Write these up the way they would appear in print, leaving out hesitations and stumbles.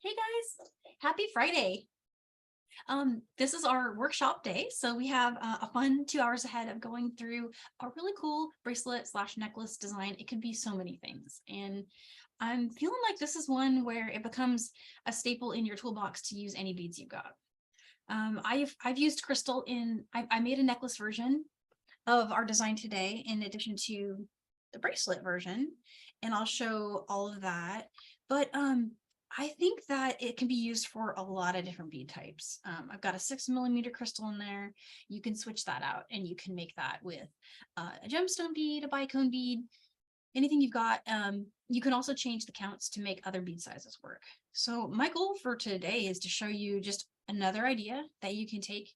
Hey guys, happy Friday. This is our workshop day. So we have a fun 2 hours ahead of going through a really cool bracelet slash necklace design. It could be so many things. And I'm feeling like this is one where it becomes a staple in your toolbox to use any beads you've got. I've used crystal I made a necklace version of our design today in addition to the bracelet version, and I'll show all of that. But I think that it can be used for a lot of different bead types. I've got a 6mm crystal in there. You can switch that out and you can make that with a gemstone bead, a bicone bead, anything you've got. You can also change the counts to make other bead sizes work. So my goal for today is to show you just another idea that you can take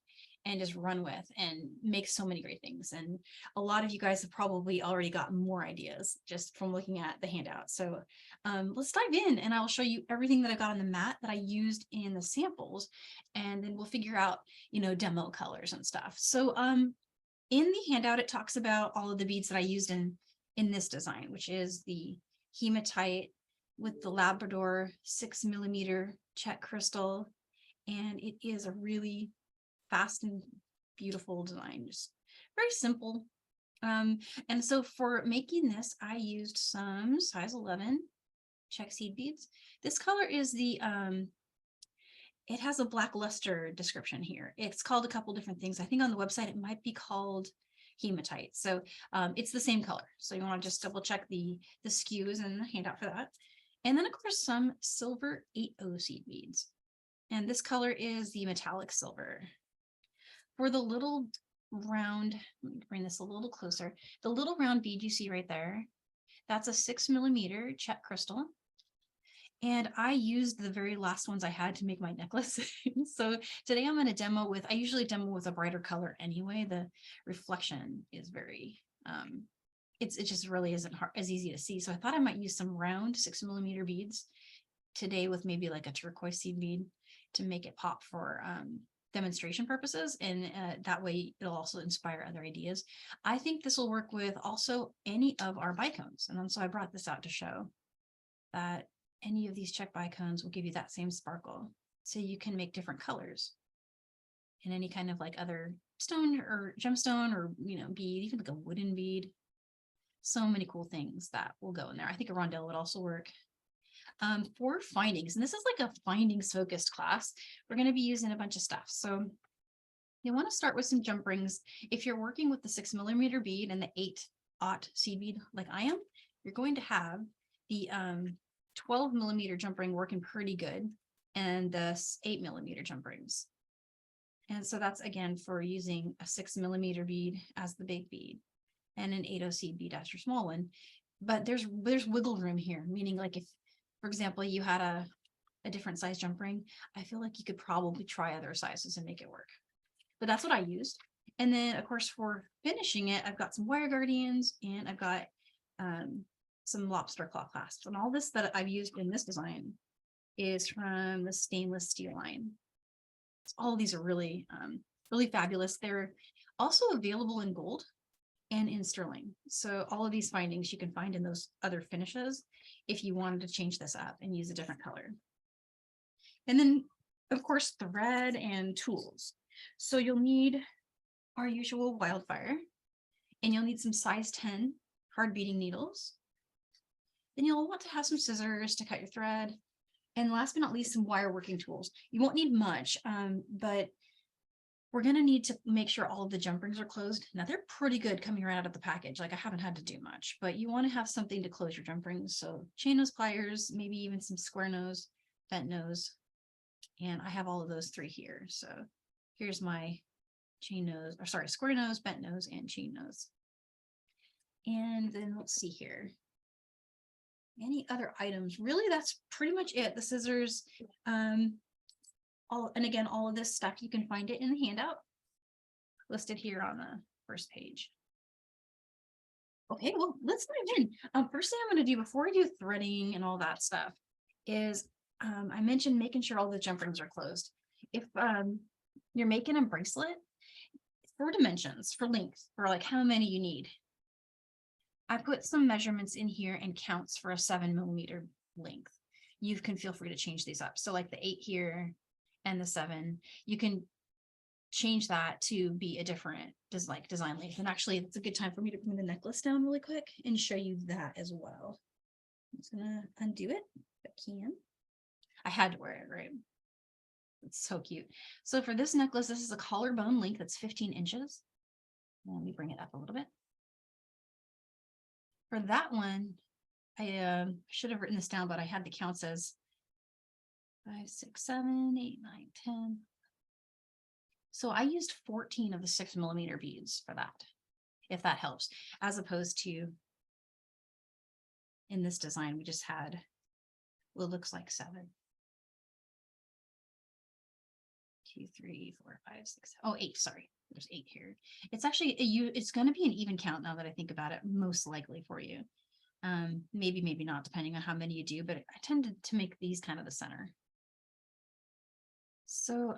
and just run with and make so many great things. And a lot of you guys have probably already got more ideas just from looking at the handout. So let's dive in and I'll show you everything that I got on the mat that I used in the samples, and then we'll figure out, demo colors and stuff. So in the handout, it talks about all of the beads that I used in this design, which is the hematite with the Labrador 6mm Czech crystal. And it is a really fast and beautiful design, just very simple. And so for making this, I used some size 11 Czech seed beads. This color is the it has a black luster description here. It's called a couple different things. I think on the website it might be called hematite. So it's the same color. So you want to just double check the SKUs in the handout for that. And then of course some silver 80 seed beads. And this color is the metallic silver. For the little round, let me bring this a little closer. The little round bead you see right there, that's a 6mm Czech crystal. And I used the very last ones I had to make my necklace. So today I'm going to demo with, I usually demo with a brighter color anyway. The reflection is very, it just really isn't as easy to see. So I thought I might use some round 6mm beads today with maybe like a turquoise seed bead to make it pop for demonstration purposes, and that way it'll also inspire other ideas. I think this will work with also any of our bicones, and then so I brought this out to show that any of these Czech bicones will give you that same sparkle, so you can make different colors in any kind of like other stone or gemstone or bead, even like a wooden bead. So many cool things that will go in there. I think a rondelle would also work. For findings, and this is like a findings focused class, we're going to be using a bunch of stuff. So you want to start with some jump rings. If you're working with the 6mm bead and the 8/0 seed bead like I am, you're going to have the 12mm jump ring working pretty good, and the 8mm jump rings. And so that's again for using a 6mm bead as the big bead and an 80 seed bead as your small one. But there's wiggle room here, meaning like if, for example, you had a different size jump ring, I feel like you could probably try other sizes and make it work. But that's what I used. And then of course for finishing it, I've got some wire guardians and I've got some lobster claw clasps. And all this that I've used in this design is from the stainless steel line. So all of these are really, really fabulous. They're also available in gold and in sterling. So all of these findings you can find in those other finishes if you wanted to change this up and use a different color. And then of course thread and tools. So you'll need our usual Wildfire, and you'll need some size 10 hard beading needles. Then you'll want to have some scissors to cut your thread. And last but not least, some wire working tools. You won't need much, but we're going to need to make sure all of the jump rings are closed. Now they're pretty good coming right out of the package. Like I haven't had to do much, but you want to have something to close your jump rings. So chain nose pliers, maybe even some square nose, bent nose. And I have all of those three here. So here's my chain nose, or sorry, square nose, bent nose, and chain nose. And then let's see here. Any other items? Really, that's pretty much it. The scissors, and again, all of this stuff, you can find it in the handout listed here on the first page. Okay, well, let's dive in. First thing I'm going to do before I do threading and all that stuff is I mentioned making sure all the jump rings are closed. If you're making a bracelet, for dimensions, for length, for like how many you need, I put some measurements in here and counts for a 7mm length. you can feel free to change these up. So like the 8 here and the 7, you can change that to be a different design length. And actually, it's a good time for me to bring the necklace down really quick and show you that as well. I'm just gonna undo it if I can. I had to wear it, right? It's so cute. So for this necklace, this is a collarbone length that's 15 inches. Let me bring it up a little bit. For that one, I should have written this down, but I had the counts as 5, 6, 7, 8, 9, 10. So I used 14 of the 6mm beads for that, if that helps, as opposed to in this design, we just had what looks like 7. 2, 3, 4, 5, 6. Oh, 8. Sorry, there's 8 here. It's actually it's going to be an even count now that I think about it, most likely for you. Maybe not, depending on how many you do, but I tended to make these kind of the center. So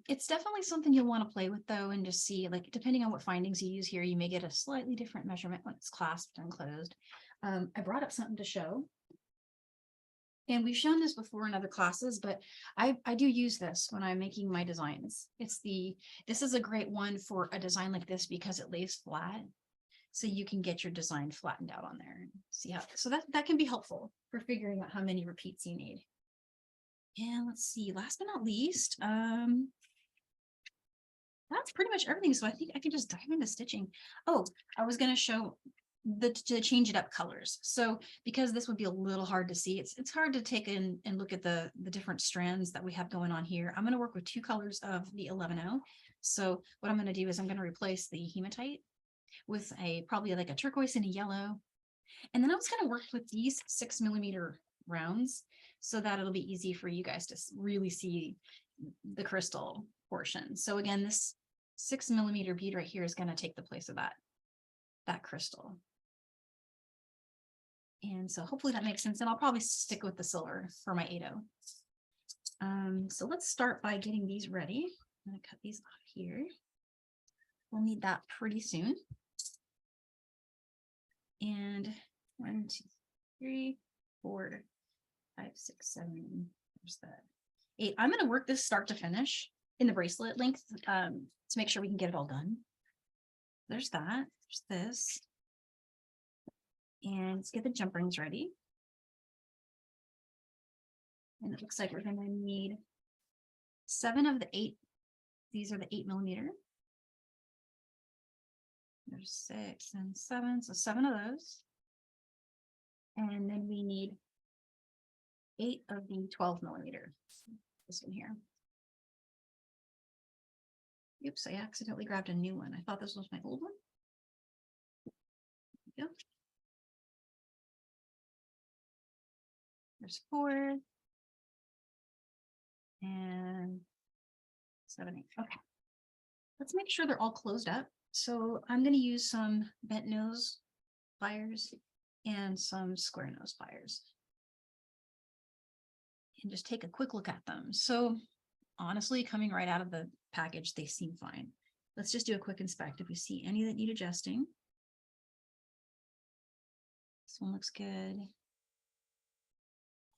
it's definitely something you'll want to play with though, and just see, like, depending on what findings you use here, you may get a slightly different measurement when it's clasped and closed. I brought up something to show. And we've shown this before in other classes, but I do use this when I'm making my designs. This is a great one for a design like this because it lays flat. So you can get your design flattened out on there and see how, so that can be helpful for figuring out how many repeats you need. And let's see, last but not least, that's pretty much everything. So I think I can just dive into stitching. Oh, I was going to show to change it up colors. So because this would be a little hard to see, it's hard to take in and look at the different strands that we have going on here. I'm going to work with 2 colors of the 11-0. So what I'm going to do is I'm going to replace the hematite with probably like a turquoise and a yellow. And then I was going to work with these 6mm rounds so that it'll be easy for you guys to really see the crystal portion. So again, this 6mm bead right here is going to take the place of that crystal. And so hopefully that makes sense. And I'll probably stick with the silver for my 8-0. So let's start by getting these ready. I'm going to cut these off here. We'll need that pretty soon. And 1, 2, 3, 4, 5, 6, 7. There's that 8. I'm going to work this start to finish in the bracelet length to make sure we can get it all done. There's that. There's this. And let's get the jump rings ready. And it looks like we're going to need 7 of the 8. These are the 8mm. There's 6 and 7, so 7 of those. And then we need 8 of the 12mm. This one here. Oops, I accidentally grabbed a new one. I thought this was my old one. There we go. There's 4 and 7, 8. Okay. Let's make sure they're all closed up. So I'm going to use some bent nose pliers and some square nose pliers. And just take a quick look at them. So honestly, coming right out of the package, they seem fine. Let's just do a quick inspect if we see any that need adjusting. This one looks good.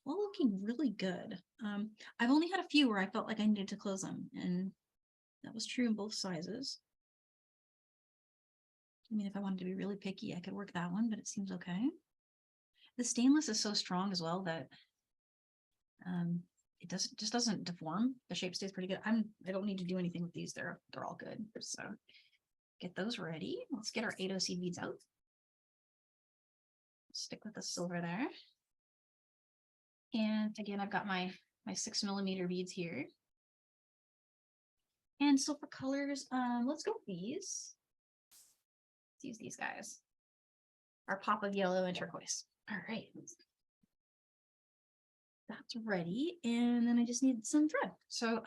All looking really good. I've only had a few where I felt like I needed to close them, and that was true in both sizes. I mean, if I wanted to be really picky, I could work that one, but it seems okay. The stainless is so strong as well that it just doesn't deform. The shape stays pretty good. I don't need to do anything with these. They're all good. So get those ready. Let's get our 8-0 seed beads out. Stick with the silver there. And again, I've got my 6mm beads here. And so for colors, let's go with these. Let's use these guys. Our pop of yellow and turquoise. All right. That's ready. And then I just need some thread. So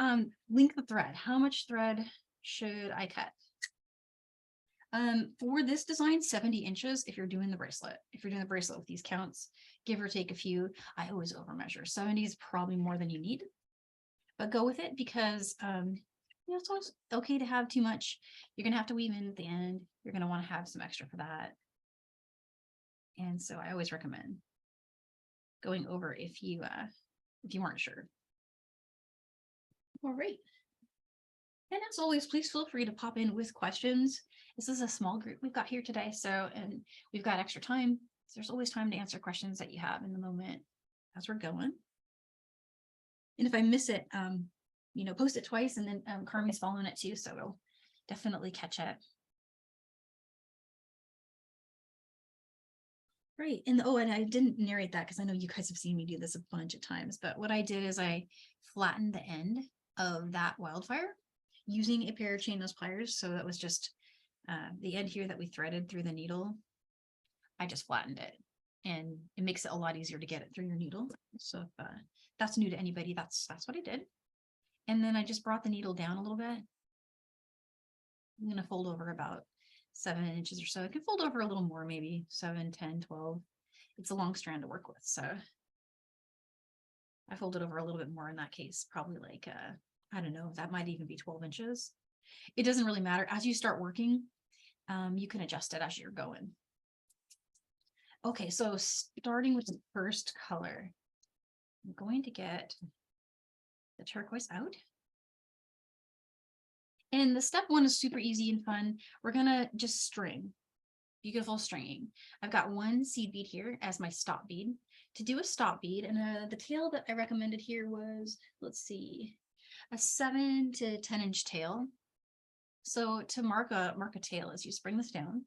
length of thread. How much thread should I cut? For this design, 70 inches if you're doing the bracelet. If you're doing the bracelet with these counts, give or take a few. I always overmeasure. 70 is probably more than you need. But go with it because you know, it's always okay to have too much. You're going to have to weave in at the end. You're going to want to have some extra for that. And so I always recommend going over if you if you weren't sure. All right. And as always, please feel free to pop in with questions. This is a small group we've got here today, so, and we've got extra time. So there's always time to answer questions that you have in the moment as we're going. And if I miss it, you know, post it twice, and then Carmen's following it too, so it'll definitely catch up. Right. And oh, and I didn't narrate that because I know you guys have seen me do this a bunch of times, but what I did is I flattened the end of that Wildfire using a pair of chainless pliers. So that was just the end here that we threaded through the needle. I just flattened it, and it makes it a lot easier to get it through your needle. So if that's new to anybody, that's what I did. And then I just brought the needle down a little bit. I'm going to fold over about 7 inches or so. I can fold over a little more, maybe 7, 10, 12. It's a long strand to work with, so I folded over a little bit more in that case, probably like I don't know, that might even be 12 inches. It doesn't really matter. As you start working, you can adjust it as you're going. Okay, so starting with the first color, I'm going to get the turquoise out. And the step one is super easy and fun. We're gonna just string, beautiful stringing. I've got 1 seed bead here as my stop bead. To do a stop bead, and the tail that I recommended here was, let's see, a 7 to 10 inch tail. So to mark a tail is you spring this down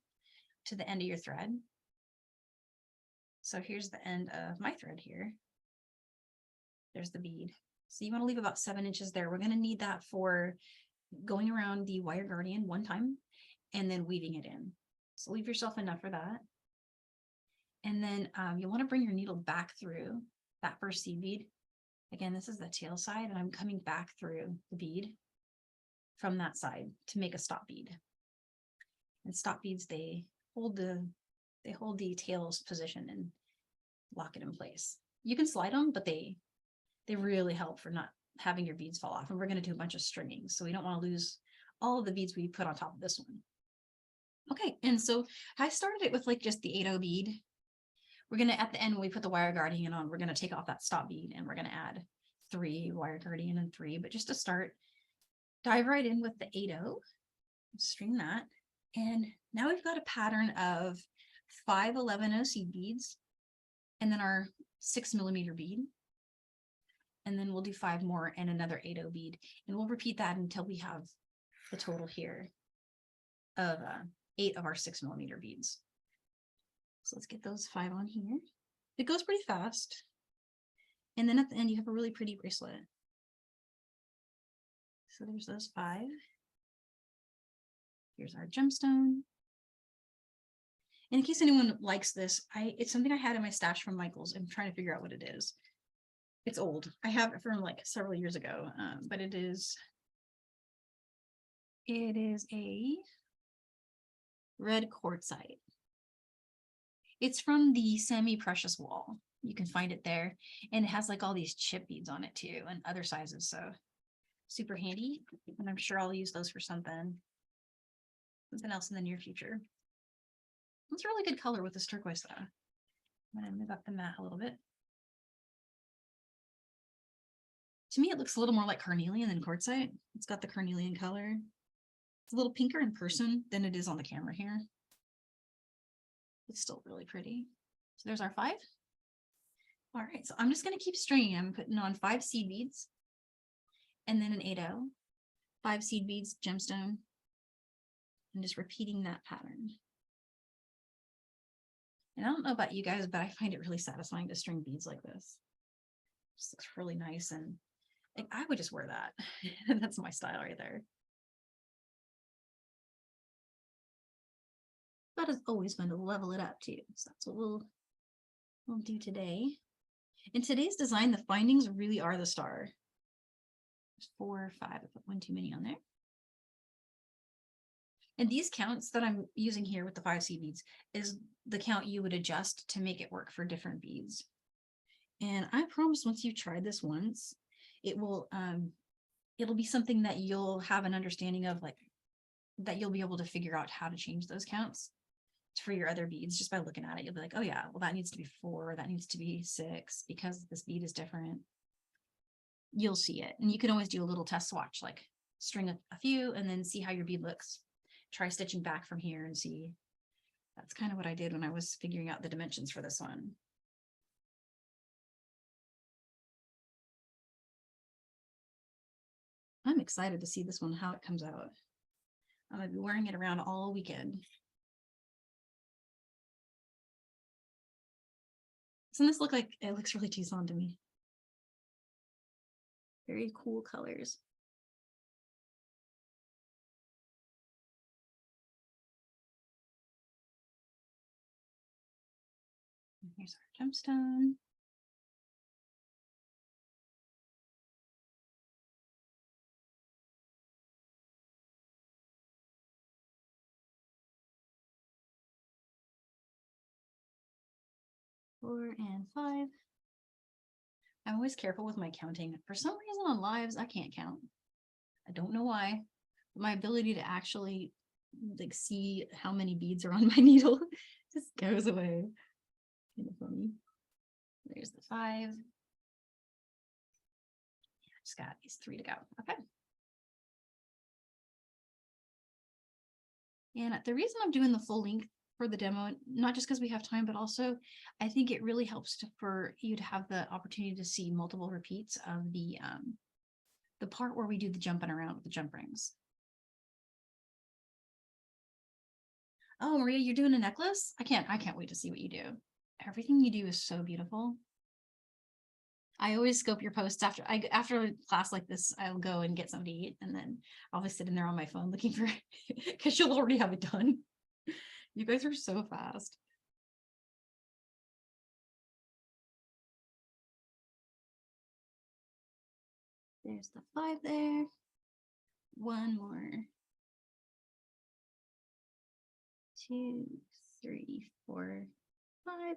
to the end of your thread. So here's the end of my thread here. There's the bead. So you want to leave about 7 inches there. We're going to need that for going around the wire guardian one time and then weaving it in. So leave yourself enough for that. And then you want to bring your needle back through that first seed bead. Again, this is the tail side, and I'm coming back through the bead from that side to make a stop bead. And stop beads, they hold the tail's position and lock it in place. You can slide them, but they really help for not having your beads fall off. And we're going to do a bunch of stringing, so we don't want to lose all of the beads we put on top of this one. Okay, and so I started it with like just the 8/0 bead. We're going to, at the end, when we put the wire guardian on, we're going to take off that stop bead and we're going to add 3 wire guardian and 3. But just to start, dive right in with the 8/0, string that. And now we've got a pattern of 5 11/0 seed beads and then our 6mm bead. And then we'll do 5 more and another 8/0 bead. And we'll repeat that until we have the total here of 8 of our 6mm beads. So let's get those 5 on here. It goes pretty fast. And then at the end, you have a really pretty bracelet. So there's those 5. Here's our gemstone. And in case anyone likes this, it's something I had in my stash from Michael's. I'm trying to figure out what it is. It's old. I have it from like several years ago, but it is a red quartzite. It's from the semi-precious wall. You can find it there, and it has like all these chip beads on it too, and other sizes. So super handy, and I'm sure I'll use those for something else in the near future. It's a really good color with this turquoise though. I'm gonna move up the mat a little bit. To me, it looks a little more like carnelian than quartzite. It's got the carnelian color. It's a little pinker in person than it is on the camera here. It's still really pretty. So there's our 5. All right, so I'm just going to keep stringing. I'm putting on 5 seed beads and then an 8/0, 5 seed beads, gemstone, and just repeating that pattern. And I don't know about you guys, but I find it really satisfying to string beads like this. It just looks really nice, and like, I would just wear that. That's my style right there. But it's always fun to level it up too. So that's what we'll do today. In today's design, the findings really are the star. There's 4 or 5. I put one too many on there. And these counts that I'm using here with the 5 seed beads is the count you would adjust to make it work for different beads. And I promise once you've tried this once, it will it'll be something that you'll have an understanding of, like that you'll be able to figure out how to change those counts for your other beads just by looking at it. You'll be like, oh yeah, well that needs to be 4, that needs to be 6 because this bead is different. you'll see it. And you can always do a little test swatch, like string a few and then see how your bead looks. Try stitching back from here and see. That's kind of what I did when I was figuring out the dimensions for this one. I'm excited to see this one, how it comes out. I'm gonna be wearing it around all weekend. Doesn't this look like, it looks really Tucson to me. Very cool colors. And here's our gemstone. Four and five. I'm always careful with my counting. For some reason on lives, I can't count. I don't know why. But my ability to actually like see how many beads are on my needle just goes away. Kind of funny. There's the 5. Just got these 3 to go. Okay. And the reason I'm doing the full length for the demo, not just because we have time, but also I think it really helps for you to have the opportunity to see multiple repeats of the part where we do the jumping around with the jump rings. Oh, Maria, you're doing a necklace? I can't wait to see what you do. Everything you do is so beautiful. I always scope your posts after a class like this. I'll go and get something to eat, and then I'll be sitting there on my phone looking for because you'll already have it done. You guys are so fast. There's the 5 there. 1 more. 2, 3, 4, 5.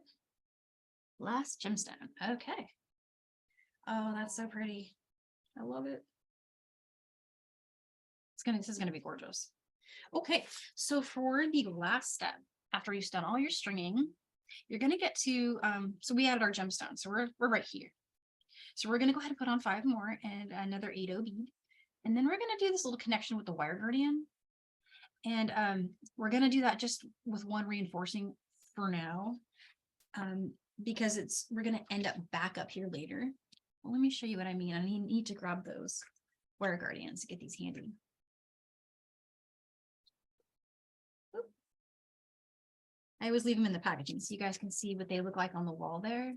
Last gemstone. Okay. Oh, that's so pretty. I love it. This is gonna be gorgeous. Okay, so for the last step, after you've done all your stringing, you're gonna get to so we added our gemstone, so we're right here. So we're gonna go ahead and put on 5 more and another 8/0 bead, and then we're gonna do this little connection with the wire guardian, and we're gonna do that just with 1 reinforcing for now, because we're gonna end up back up here later. Well, let me show you what I mean. I need to grab those wire guardians to get these handy. I always leave them in the packaging so you guys can see what they look like on the wall there.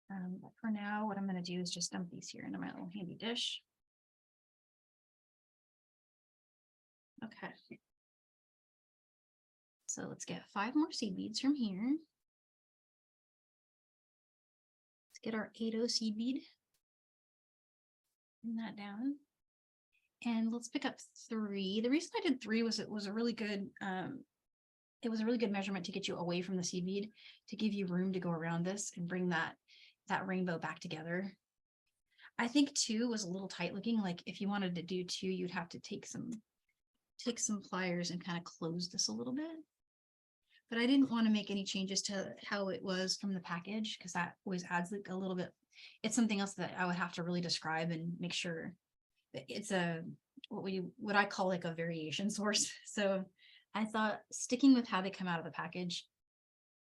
But for now, what I'm going to do is just dump these here into my little handy dish. Okay. So let's get 5 more seed beads from here. Let's get our 8/0 seed bead. Bring that down. And let's pick up 3. The reason I did 3 was it was a really good measurement to get you away from the seed bead, to give you room to go around this and bring that rainbow back together. I think 2 was a little tight looking. Like if you wanted to do 2, you'd have to take some pliers and kind of close this a little bit. But I didn't want to make any changes to how it was from the package, because that always adds like a little bit. It's something else that I would have to really describe and make sure that it's what I call like a variation source. So I thought sticking with how they come out of the package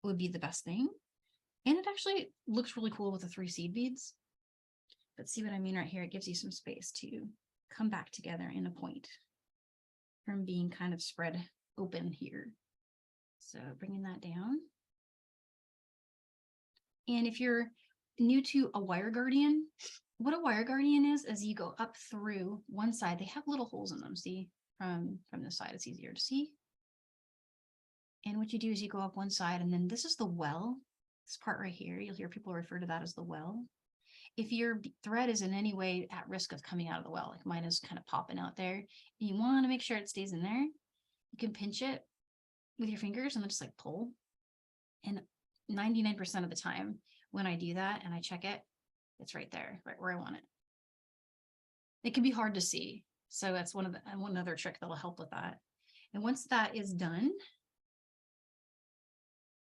would be the best thing. And it actually looks really cool with the 3 seed beads. But see what I mean right here? It gives you some space to come back together in a point from being kind of spread open here. So bringing that down. And if you're new to a wire guardian, what a wire guardian is you go up through one side. They have little holes in them. See, from this side, it's easier to see. And what you do is you go up one side, and then this is the well. This part right here, you'll hear people refer to that as the well. If your thread is in any way at risk of coming out of the well, like mine is kind of popping out there, and you want to make sure it stays in there, you can pinch it with your fingers and then just like pull. And 99% of the time when I do that and I check it, it's right there, right where I want it. It can be hard to see. So that's one other trick that will help with that. And once that is done,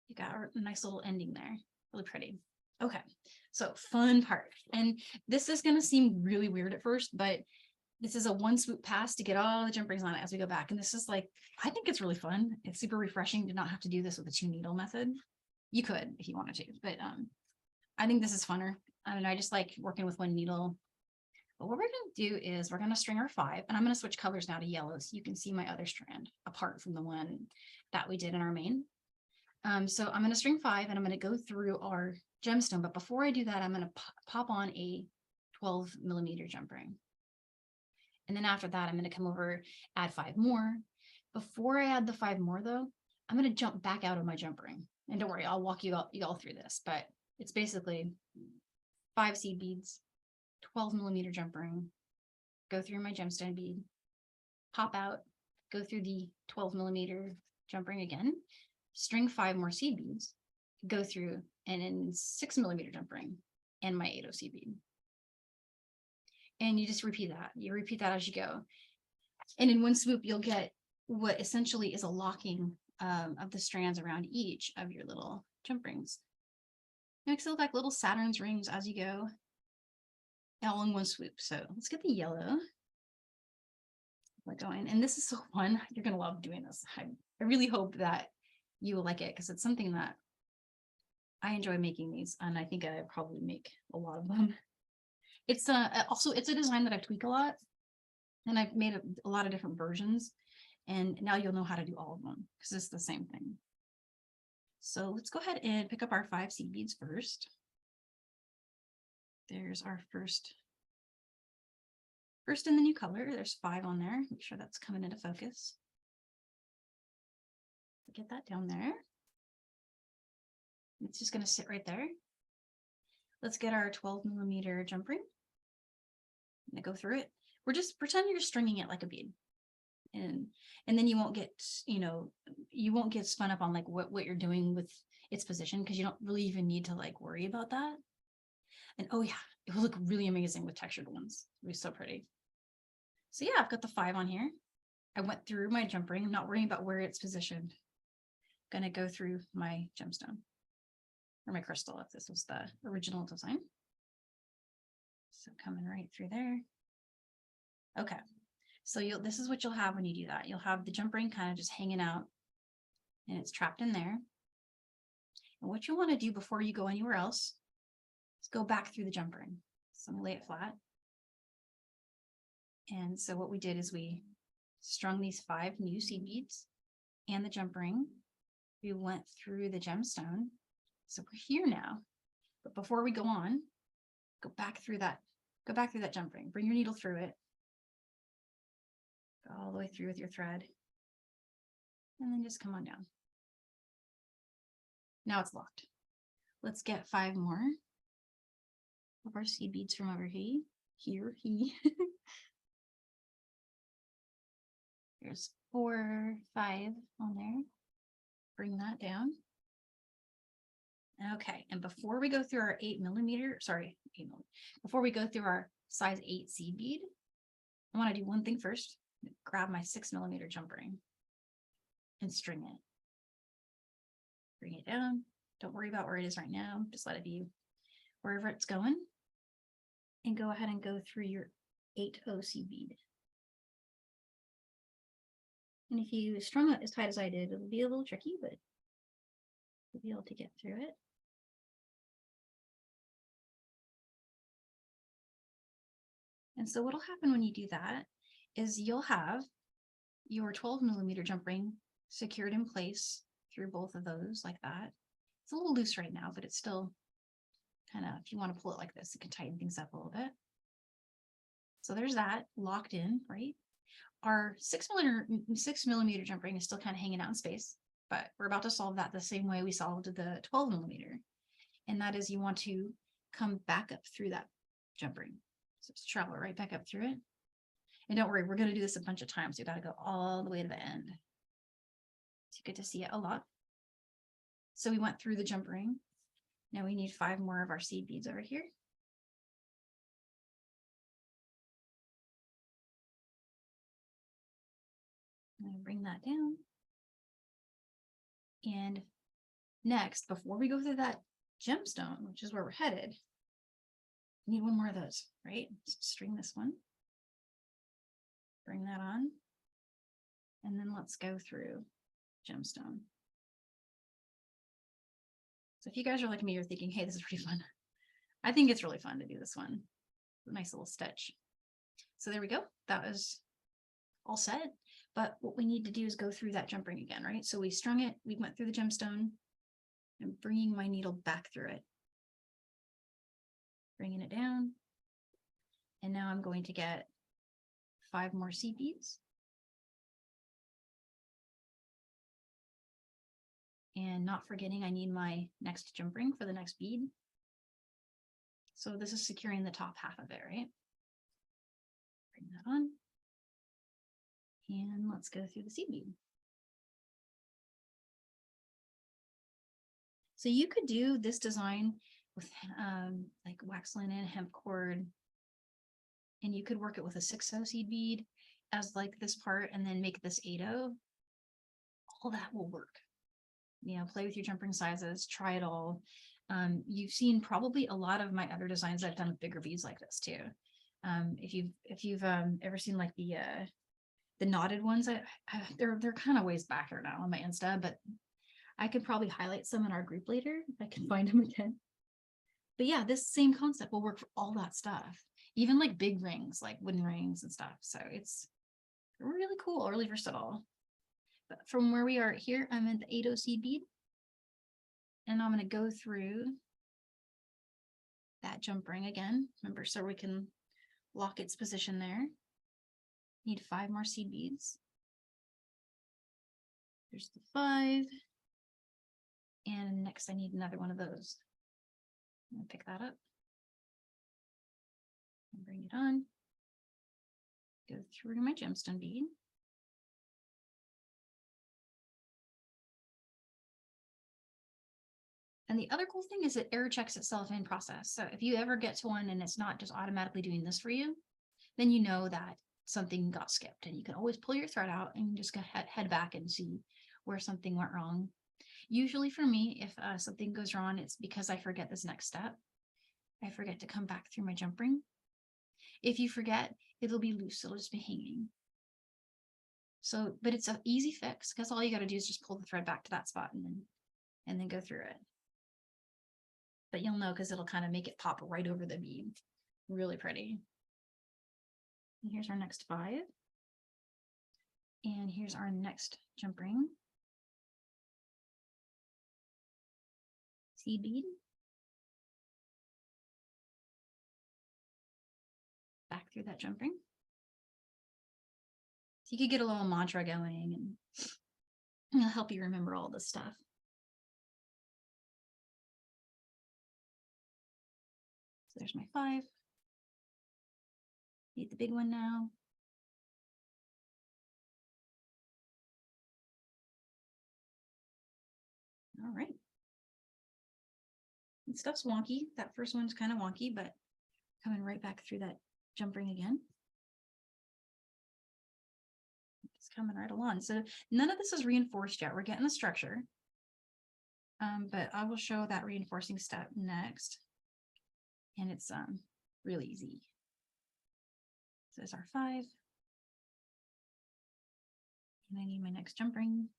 you got a nice little ending there. Really pretty. Okay, so fun part. And this is going to seem really weird at first, but this is a one swoop pass to get all the jump rings on it as we go back. And this is like, I think it's really fun. It's super refreshing to not have to do this with a 2-needle method. You could if you wanted to, but I think this is funner. I don't know, I just like working with 1 needle. But what we're going to do is we're going to string our 5, and I'm going to switch colors now to yellow so you can see my other strand apart from the one that we did in our main. So I'm going to string 5 and I'm going to go through our gemstone. But before I do that, I'm going to pop on a 12mm jump ring. And then after that, I'm going to come over, add 5 more. Before I add the 5 more though, I'm going to jump back out of my jump ring. And don't worry, I'll walk you all through this, but it's basically 5 seed beads, 12mm jump ring, go through my gemstone bead, pop out, go through the 12mm jump ring again, string 5 more seed beads, go through, and then 6mm jump ring and my 8 seed bead. And you just repeat that. You repeat that as you go. And in one swoop, you'll get what essentially is a locking of the strands around each of your little jump rings. It makes it look like little Saturn's rings as you go, all in one swoop. So let's get the yellow. We're going, and this is so fun. You're gonna love doing this. I really hope that you will like it because it's something that I enjoy making these, and I think I probably make a lot of them. It's also it's a design that I tweak a lot, and I've made a lot of different versions, and now you'll know how to do all of them because it's the same thing. So let's go ahead and pick up our 5 seed beads first. There's our first in the new color. There's 5 on there. Make sure that's coming into focus. Get that down there. It's just going to sit right there. Let's get our 12mm jump ring. I'm going to go through it. We're just pretend you're stringing it like a bead. And then you won't get, you won't get spun up on like what you're doing with its position because you don't really even need to like worry about that. And oh yeah, it will look really amazing with textured ones. It'll be so pretty. So yeah, I've got the 5 on here. I went through my jump ring. I'm not worrying about where it's positioned. I'm gonna go through my gemstone or my crystal if this was the original design. So coming right through there. Okay. So this is what you'll have when you do that. You'll have the jump ring kind of just hanging out and it's trapped in there. And what you want to do before you go anywhere else is go back through the jump ring. So I'm gonna lay it flat. And so what we did is we strung these 5 new seed beads and the jump ring. We went through the gemstone. So we're here now. But before we go on, go back through that jump ring. Bring your needle through it. Go all the way through with your thread. And then just come on down. Now it's locked. Let's get 5 more of our seed beads from over here. There's 4, 5 on there. Bring that down. Okay, and before we go through our 8mm, before we go through our size 8 seed bead, I want to do one thing first. Grab my 6mm jump ring and string it. Bring it down. Don't worry about where it is right now. Just let it be wherever it's going. And go ahead and go through your 8 seed bead. And if you strung it as tight as I did, it'll be a little tricky, but you'll be able to get through it. And so what'll happen when you do that is you'll have your 12mm jump ring secured in place through both of those like that. It's a little loose right now, but it's still kind of, if you want to pull it like this, it can tighten things up a little bit. So there's that locked in, right? Our 6mm jump ring is still kind of hanging out in space, but we're about to solve that the same way we solved the 12mm. And that is you want to come back up through that jump ring. So just travel right back up through it. And don't worry, we're going to do this a bunch of times. You got to go all the way to the end. So you get to see it a lot. So we went through the jump ring. Now we need 5 more of our seed beads over here. I'm going to bring that down. And next, before we go through that gemstone, which is where we're headed. Need one more of those, right? Let's string this one. Bring that on. And then let's go through gemstone. So if you guys are like me, you're thinking, hey, this is pretty fun. I think it's really fun to do this one. A nice little stitch. So there we go. That was all set. But what we need to do is go through that jump ring again, right? So we strung it, we went through the gemstone. I'm bringing my needle back through it. Bringing it down. And now I'm going to get 5 more seed beads. And not forgetting I need my next jump ring for the next bead. So this is securing the top half of it, right? Bring that on. And let's go through the seed bead. So you could do this design with like wax linen, hemp cord, and you could work it with a 6/0 seed bead as like this part and then make this 8/0. All that will work. You know, play with your jump ring sizes, try it all. You've seen probably a lot of my other designs I've done with bigger beads like this too. If you've ever seen like the knotted ones, they're kind of ways back there now on my Insta, but I could probably highlight some in our group later if I can find them again. But yeah, this same concept will work for all that stuff, even like big rings, like wooden rings and stuff. So it's really cool, really versatile. But from where we are here, I'm in the 8/0 seed bead, and I'm going to go through that jump ring again. Remember, so we can lock its position there. Need 5 more seed beads. There's the 5. And next I need another one of those. I'm gonna pick that up and bring it on. Go through my gemstone bead. And the other cool thing is it error checks itself in process. So if you ever get to one and it's not just automatically doing this for you, then you know that something got skipped, and you can always pull your thread out and just head back and see where something went wrong. Usually for me, if something goes wrong, it's because I forget this next step. I forget to come back through my jump ring. If you forget, it'll be loose. It'll just be hanging. So, but it's an easy fix because all you got to do is just pull the thread back to that spot and then go through it. But you'll know because it'll kind of make it pop right over the bead. Really pretty. And here's our next 5. And here's our next jump ring. Seed bead. Back through that jump ring. So you could get a little mantra going and it'll help you remember all this stuff. So there's my 5. Need the big one now. All right. And stuff's wonky. That first one's kind of wonky, but coming right back through that jump ring again. It's coming right along. So none of this is reinforced yet. We're getting the structure. But I will show that reinforcing step next. And it's really easy. So there's our 5. And I need my next jump ring.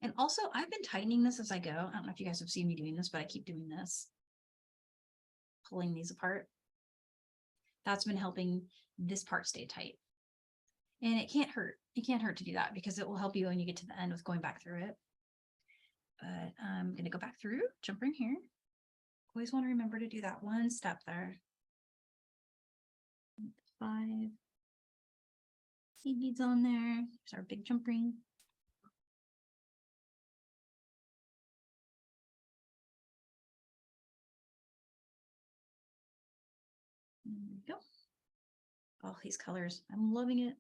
And also, I've been tightening this as I go. I don't know if you guys have seen me doing this, but I keep doing this. Pulling these apart. That's been helping this part stay tight. And it can't hurt. It can't hurt to do that because it will help you when you get to the end with going back through it. But I'm going to go back through, jump ring here. Always want to remember to do that one step there. 5 seed beads on there. Here's our big jump ring. There we go. All these colors. I'm loving it.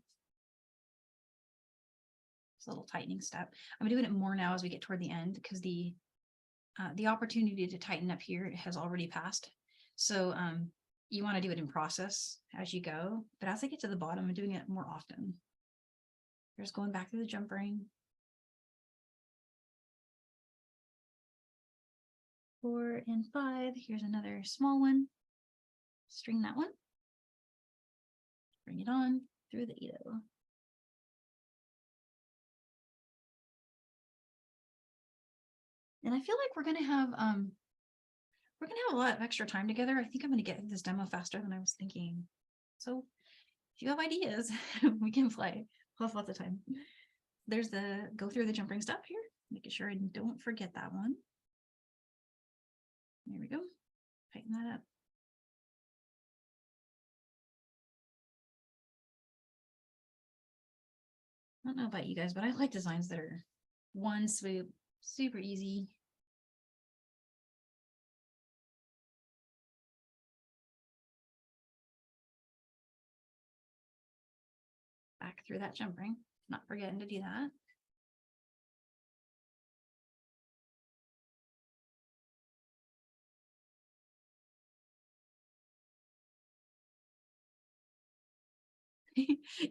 It's a little tightening step. I'm doing it more now as we get toward the end because the opportunity to tighten up here has already passed. So you want to do it in process as you go. But as I get to the bottom, I'm doing it more often. Just going back through the jump ring. 4 and 5. Here's another small one. String that one. Bring it on through the 8-0. And I feel like we're gonna have a lot of extra time together. I think I'm gonna get through this demo faster than I was thinking. So if you have ideas, we can play. We'll have lots of time. There's the go through the jump ring stuff here, making sure I don't forget that one. There we go. Tighten that up. I don't know about you guys, but I like designs that are one swoop, super easy. Back through that jump ring, not forgetting to do that.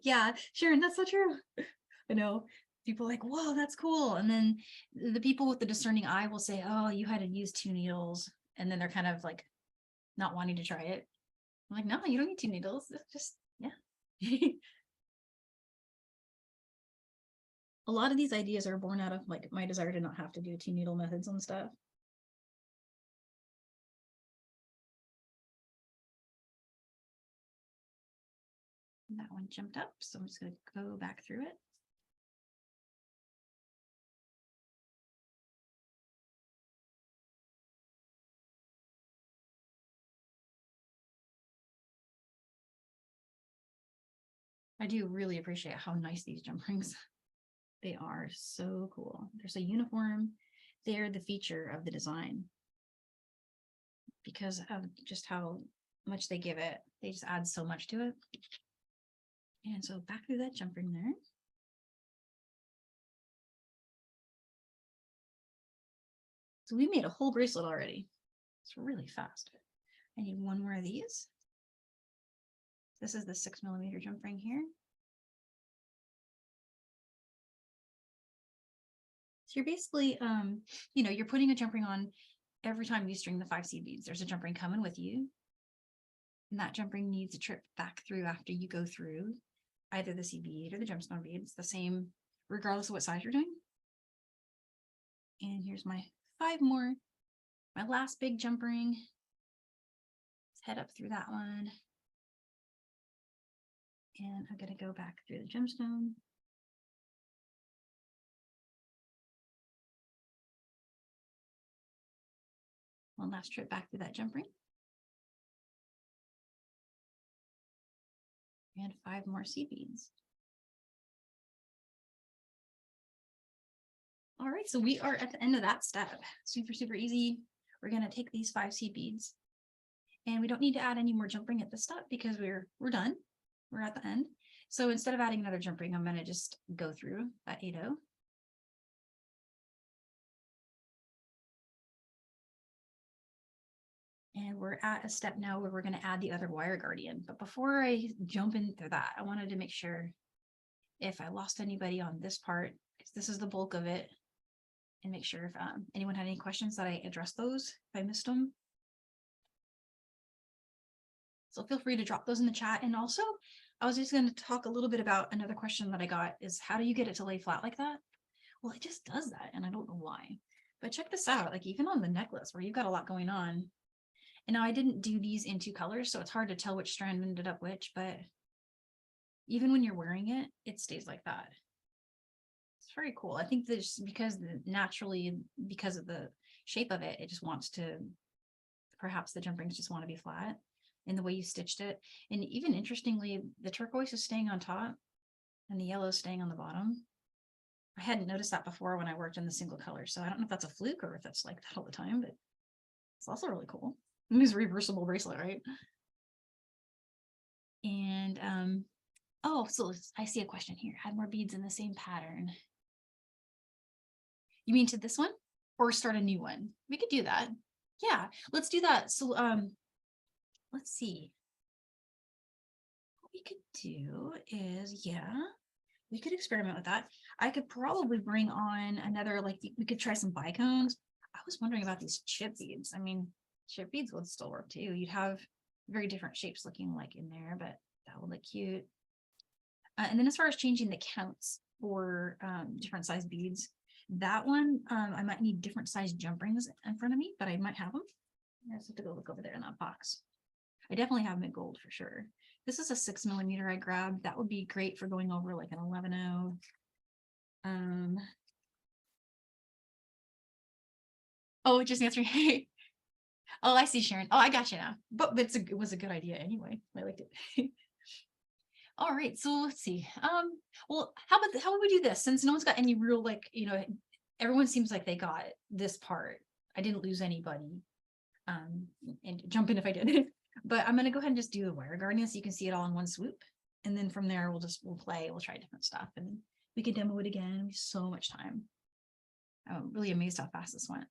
Yeah, sure, and that's so true. I know people are like, whoa, that's cool. And then the people with the discerning eye will say, oh, you had to use 2 needles. And then they're kind of like not wanting to try it. I'm like, no, you don't need 2 needles. It's just, yeah. A lot of these ideas are born out of like my desire to not have to do 2 needle methods on stuff. And that one jumped up, so I'm just going to go back through it. I do really appreciate how nice these jump rings. They are so cool. There's a uniform. They're the feature of the design because of just how much they give it. They just add so much to it. And so back through that jump ring there. So we made a whole bracelet already. It's really fast. I need one more of these. This is the 6mm jump ring here. So you're basically, you're putting a jump ring on every time you string the 5 seed beads. There's a jump ring coming with you. And that jump ring needs a trip back through after you go through either the seed bead or the gemstone bead. It's the same regardless of what size you're doing. And here's my 5 more. My last big jump ring. Let's head up through that one. And I'm going to go back through the gemstone. One last trip back through that jump ring. And 5 more seed beads. All right, so we are at the end of that step. Super, super easy. We're going to take these 5 seed beads. And we don't need to add any more jump ring at this step because we're done. We're at the end. So instead of adding another jump ring, I'm going to just go through that 8-0. And we're at a step now where we're going to add the other wire guardian. But before I jump into that, I wanted to make sure if I lost anybody on this part, because this is the bulk of it, and make sure if anyone had any questions that I addressed those, if I missed them. So feel free to drop those in the chat. And also, I was just going to talk a little bit about another question that I got is how do you get it to lay flat like that? Well, it just does that, and I don't know why. But check this out, like even on the necklace where you've got a lot going on. And now I didn't do these in 2 colors, so it's hard to tell which strand ended up which, but even when you're wearing it, it stays like that. It's very cool. I think that just because naturally, because of the shape of it, it just wants to, perhaps the jump rings just want to be flat in the way you stitched it. And even interestingly, the turquoise is staying on top and the yellow is staying on the bottom. I hadn't noticed that before when I worked in the single color, so I don't know if that's a fluke or if that's like that all the time, but it's also really cool. It's a reversible bracelet, right? And oh, so I see a question here. Add more beads in the same pattern. You mean to this one or start a new one? We could do that. Yeah, let's do that. So let's see. What we could do is, yeah, we could experiment with that. I could probably bring on another, like we could try some bicones. I was wondering about these chip beads. I mean, chip beads would still work too. You'd have very different shapes looking like in there, but that would look cute. And then as far as changing the counts for different size beads, that one, I might need different size jump rings in front of me, but I might have them. I just have to go look over there in that box. I definitely have them in gold for sure. This is a 6mm I grabbed. That would be great for going over like an 11-0. Oh, just answering. Oh, I see, Sharon. Oh, I got you now. But it was a good idea anyway. I liked it. All right, so let's see. Well, how would we do this? Since no one's got any real, like, everyone seems like they got this part. I didn't lose anybody. And jump in if I did. But I'm gonna go ahead and just do the wire guardian so you can see it all in one swoop. And then from there we'll play, we'll try different stuff, and we can demo it again. We have so much time. I'm really amazed how fast this went.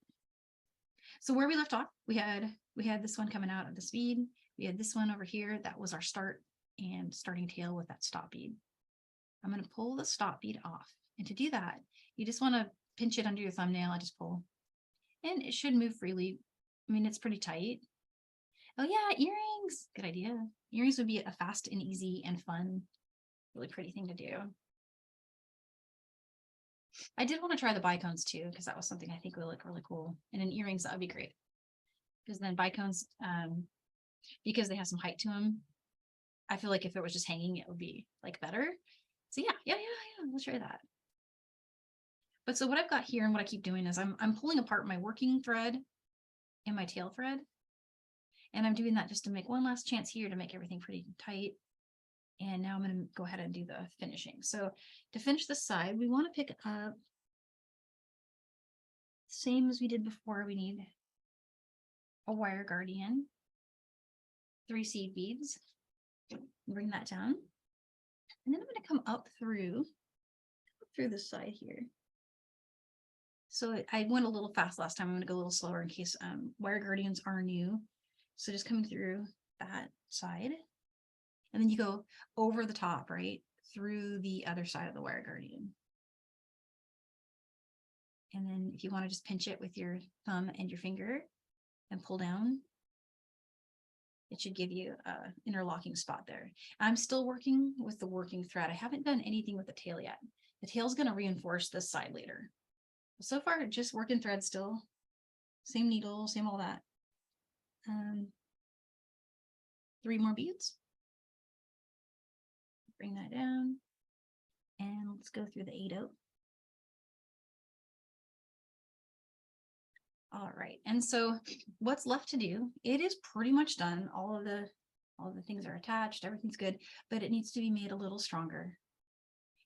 So where we left off, we had this one coming out of the speed. We had this one over here. That was our start and starting tail with that stop bead. I'm going to pull the stop bead off. And to do that, you just want to pinch it under your thumbnail. I just pull, and it should move freely. I mean, it's pretty tight. Oh yeah, earrings. Good idea. Earrings would be a fast and easy and fun, really pretty thing to do. I did want to try the bicones too, because that was something I think would look really cool. And in earrings, that would be great. Because then bicones, because they have some height to them, I feel like if it was just hanging, it would be like better. So yeah, let's try that. But so what I've got here and what I keep doing is I'm pulling apart my working thread and my tail thread. And I'm doing that just to make one last chance here to make everything pretty tight. And now I'm going to go ahead and do the finishing. So to finish this side, we want to pick up, same as we did before, we need a wire guardian, 3 seed beads, bring that down. And then I'm going to come up through this side here. So I went a little fast last time. I'm going to go a little slower in case wire guardians are new. So just coming through that side. And then you go over the top, right, through the other side of the wire guardian. And then if you want to just pinch it with your thumb and your finger and pull down, it should give you an interlocking spot there. I'm still working with the working thread. I haven't done anything with the tail yet. The tail's going to reinforce this side later. So far, just working thread still. Same needle, same all that. 3 more beads. Bring that down. And let's go through the 8-0. All right, and so what's left to do, it is pretty much done. All of the things are attached, everything's good, but it needs to be made a little stronger.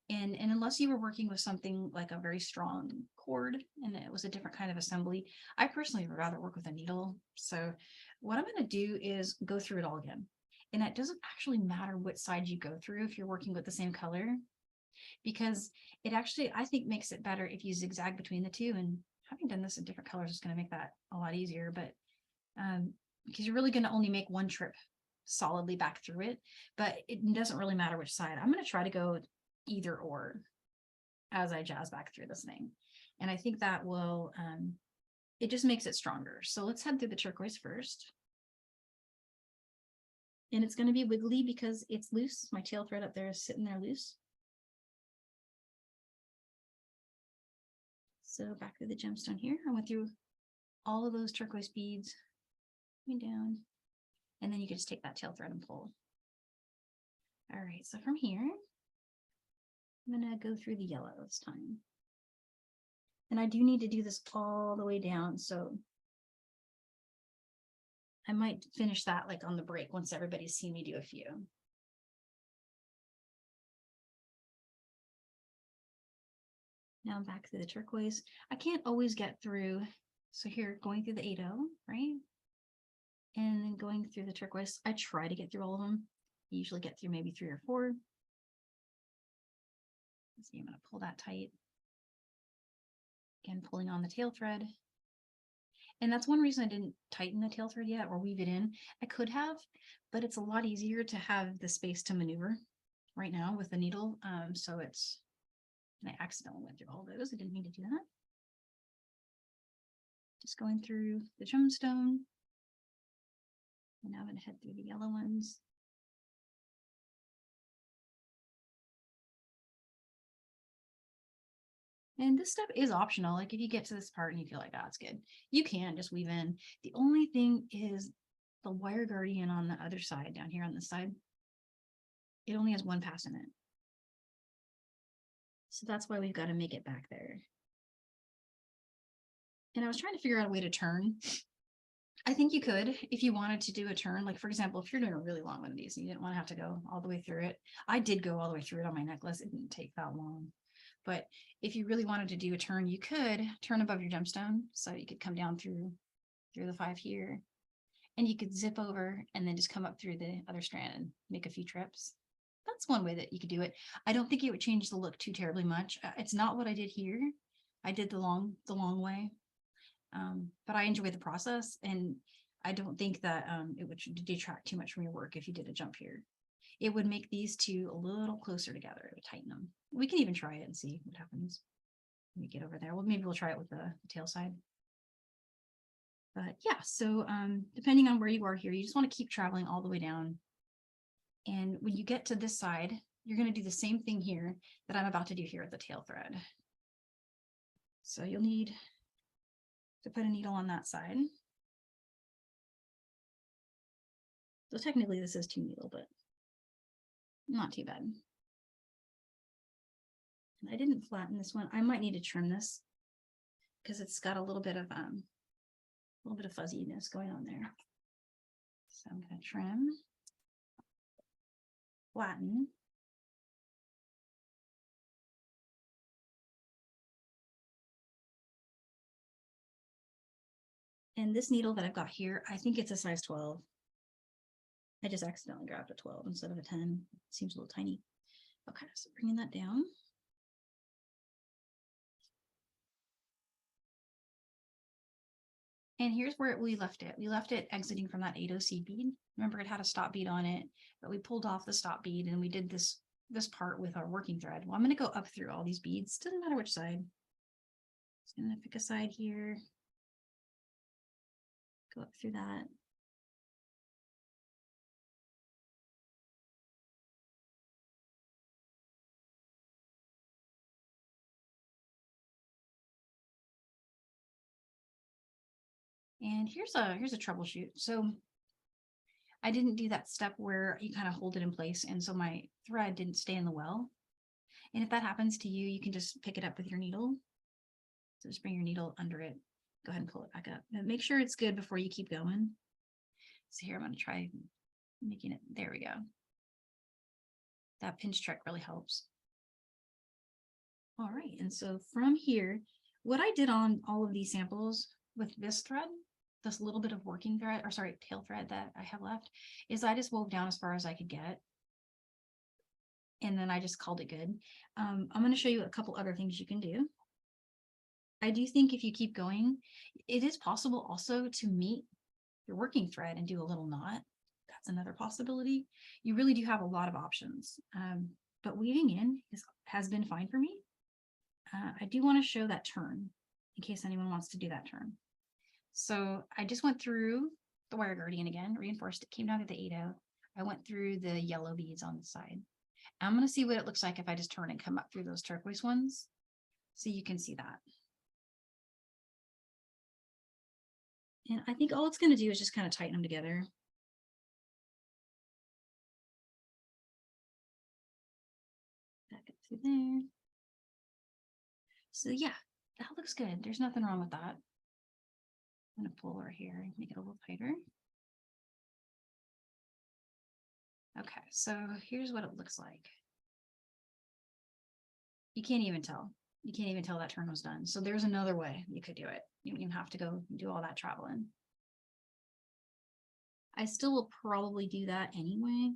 And unless you were working with something like a very strong cord and it was a different kind of assembly, I personally would rather work with a needle. So what I'm going to do is go through it all again. And it doesn't actually matter what side you go through if you're working with the same color, because it actually, I think, makes it better if you zigzag between the two. And having done this in different colors is going to make that a lot easier, but because you're really going to only make one trip solidly back through it, but it doesn't really matter which side. I'm going to try to go either or as I jazz back through this thing. And I think that will, it just makes it stronger. So let's head through the turquoise first. And it's going to be wiggly because it's loose. My tail thread up there is sitting there loose. So back through the gemstone here, I went through all of those turquoise beads, coming down, and then you can just take that tail thread and pull. All right, so from here, I'm gonna go through the yellow this time. And I do need to do this all the way down, so I might finish that like on the break once everybody's seen me do a few. Now I'm back through the turquoise. I can't always get through. So here, going through the 8-0, right? And then going through the turquoise. I try to get through all of them. I usually get through maybe 3 or 4. Let's see, I'm gonna pull that tight. Again, pulling on the tail thread. And that's one reason I didn't tighten the tail thread yet or weave it in. I could have, but it's a lot easier to have the space to maneuver right now with the needle. So it's, and I accidentally went through all those. I didn't mean to do that. Just going through the gemstone. And now I'm going to head through the yellow ones. And this step is optional. Like if you get to this part and you feel like, oh, it's good, you can just weave in. The only thing is the wire guardian on the other side down here on this side. It only has one pass in it. So that's why we've got to make it back there. And I was trying to figure out a way to turn. I think you could, if you wanted to do a turn, like for example, if you're doing a really long one of these and you didn't want to have to go all the way through it. I did go all the way through it on my necklace. It didn't take that long. But if you really wanted to do a turn, you could turn above your gemstone. So you could come down through the 5 here, and you could zip over and then just come up through the other strand and make a few trips. That's one way that you could do it. I don't think it would change the look too terribly much. It's not what I did here. I did the long way. But I enjoy the process, and I don't think that it would detract too much from your work if you did a jump here. It would make these two a little closer together. It would tighten them. We can even try it and see what happens when we get over there. Well, maybe we'll try it with the tail side. But yeah, so depending on where you are here, you just want to keep traveling all the way down. And when you get to this side, you're going to do the same thing here that I'm about to do here at the tail thread. So you'll need to put a needle on that side. So technically this is 2 needle, but not too bad. I didn't flatten this one. I might need to trim this because it's got a little bit of fuzziness going on there. So I'm going to trim, flatten. And this needle that I've got here, I think it's a size 12. I just accidentally grabbed a 12 instead of a 10. It seems a little tiny. Okay, so bringing that down. And here's where we left it. We left it exiting from that 8OC bead. Remember, it had a stop bead on it, but we pulled off the stop bead and we did this part with our working thread. Well, I'm going to go up through all these beads. Doesn't matter which side. Just going to pick a side here. Go up through that. And here's a troubleshoot. So I didn't do that step where you kind of hold it in place, and so my thread didn't stay in the well. And if that happens to you, you can just pick it up with your needle. So just bring your needle under it. Go ahead and pull it back up. But make sure it's good before you keep going. So here I'm going to try making it. There we go. That pinch trick really helps. All right, and so from here, what I did on all of these samples with this thread, this little bit of working thread, or sorry, tail thread that I have left, is I just wove down as far as I could get. And then I just called it good. I'm going to show you a couple other things you can do. I do think if you keep going, it is possible also to meet your working thread and do a little knot. That's another possibility. You really do have a lot of options. But weaving in has been fine for me. I do want to show that turn in case anyone wants to do that turn. So I just went through the wire guardian again, reinforced it, came down to the 8/0. I went through the yellow beads on the side. I'm going to see what it looks like if I just turn and come up through those turquoise ones, so you can see that. And I think all it's going to do is just kind of tighten them together. Back up through there. So yeah, that looks good. There's nothing wrong with that. I'm going to pull her here and make it a little tighter. Okay, so here's what it looks like. You can't even tell. You can't even tell that turn was done. So there's another way you could do it. You don't even have to go do all that traveling. I still will probably do that anyway,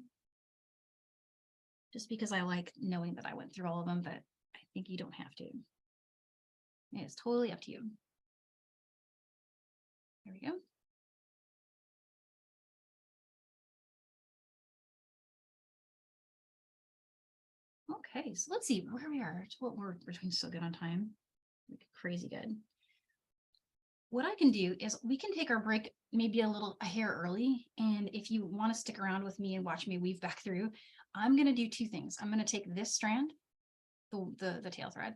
just because I like knowing that I went through all of them, but I think you don't have to. It's totally up to you. There we go. Okay, so let's see where we are. What we're doing so good on time. Crazy good. What I can do is we can take our break maybe a hair early. And if you want to stick around with me and watch me weave back through, I'm going to do two things. I'm going to take this strand, the tail thread,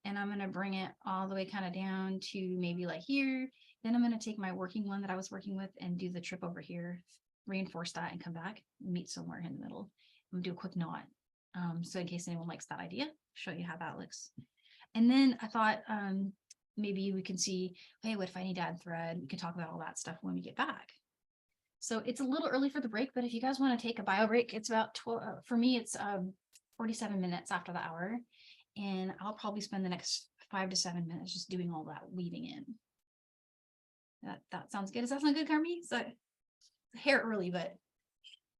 and I'm going to bring it all the way kind of down to maybe like here. Then I'm going to take my working one that I was working with and do the trip over here, reinforce that and come back, meet somewhere in the middle. I'm going to do a quick knot. So in case anyone likes that idea, show you how that looks. And then I thought, maybe we can see, hey, what if I need to add thread? We can talk about all that stuff when we get back. So it's a little early for the break, but if you guys want to take a bio break, it's about 12, for me, it's 47 minutes after the hour. And I'll probably spend the next 5 to 7 minutes just doing all that weaving in. That sounds good. Does that sound good, Carmi? So hair early, but.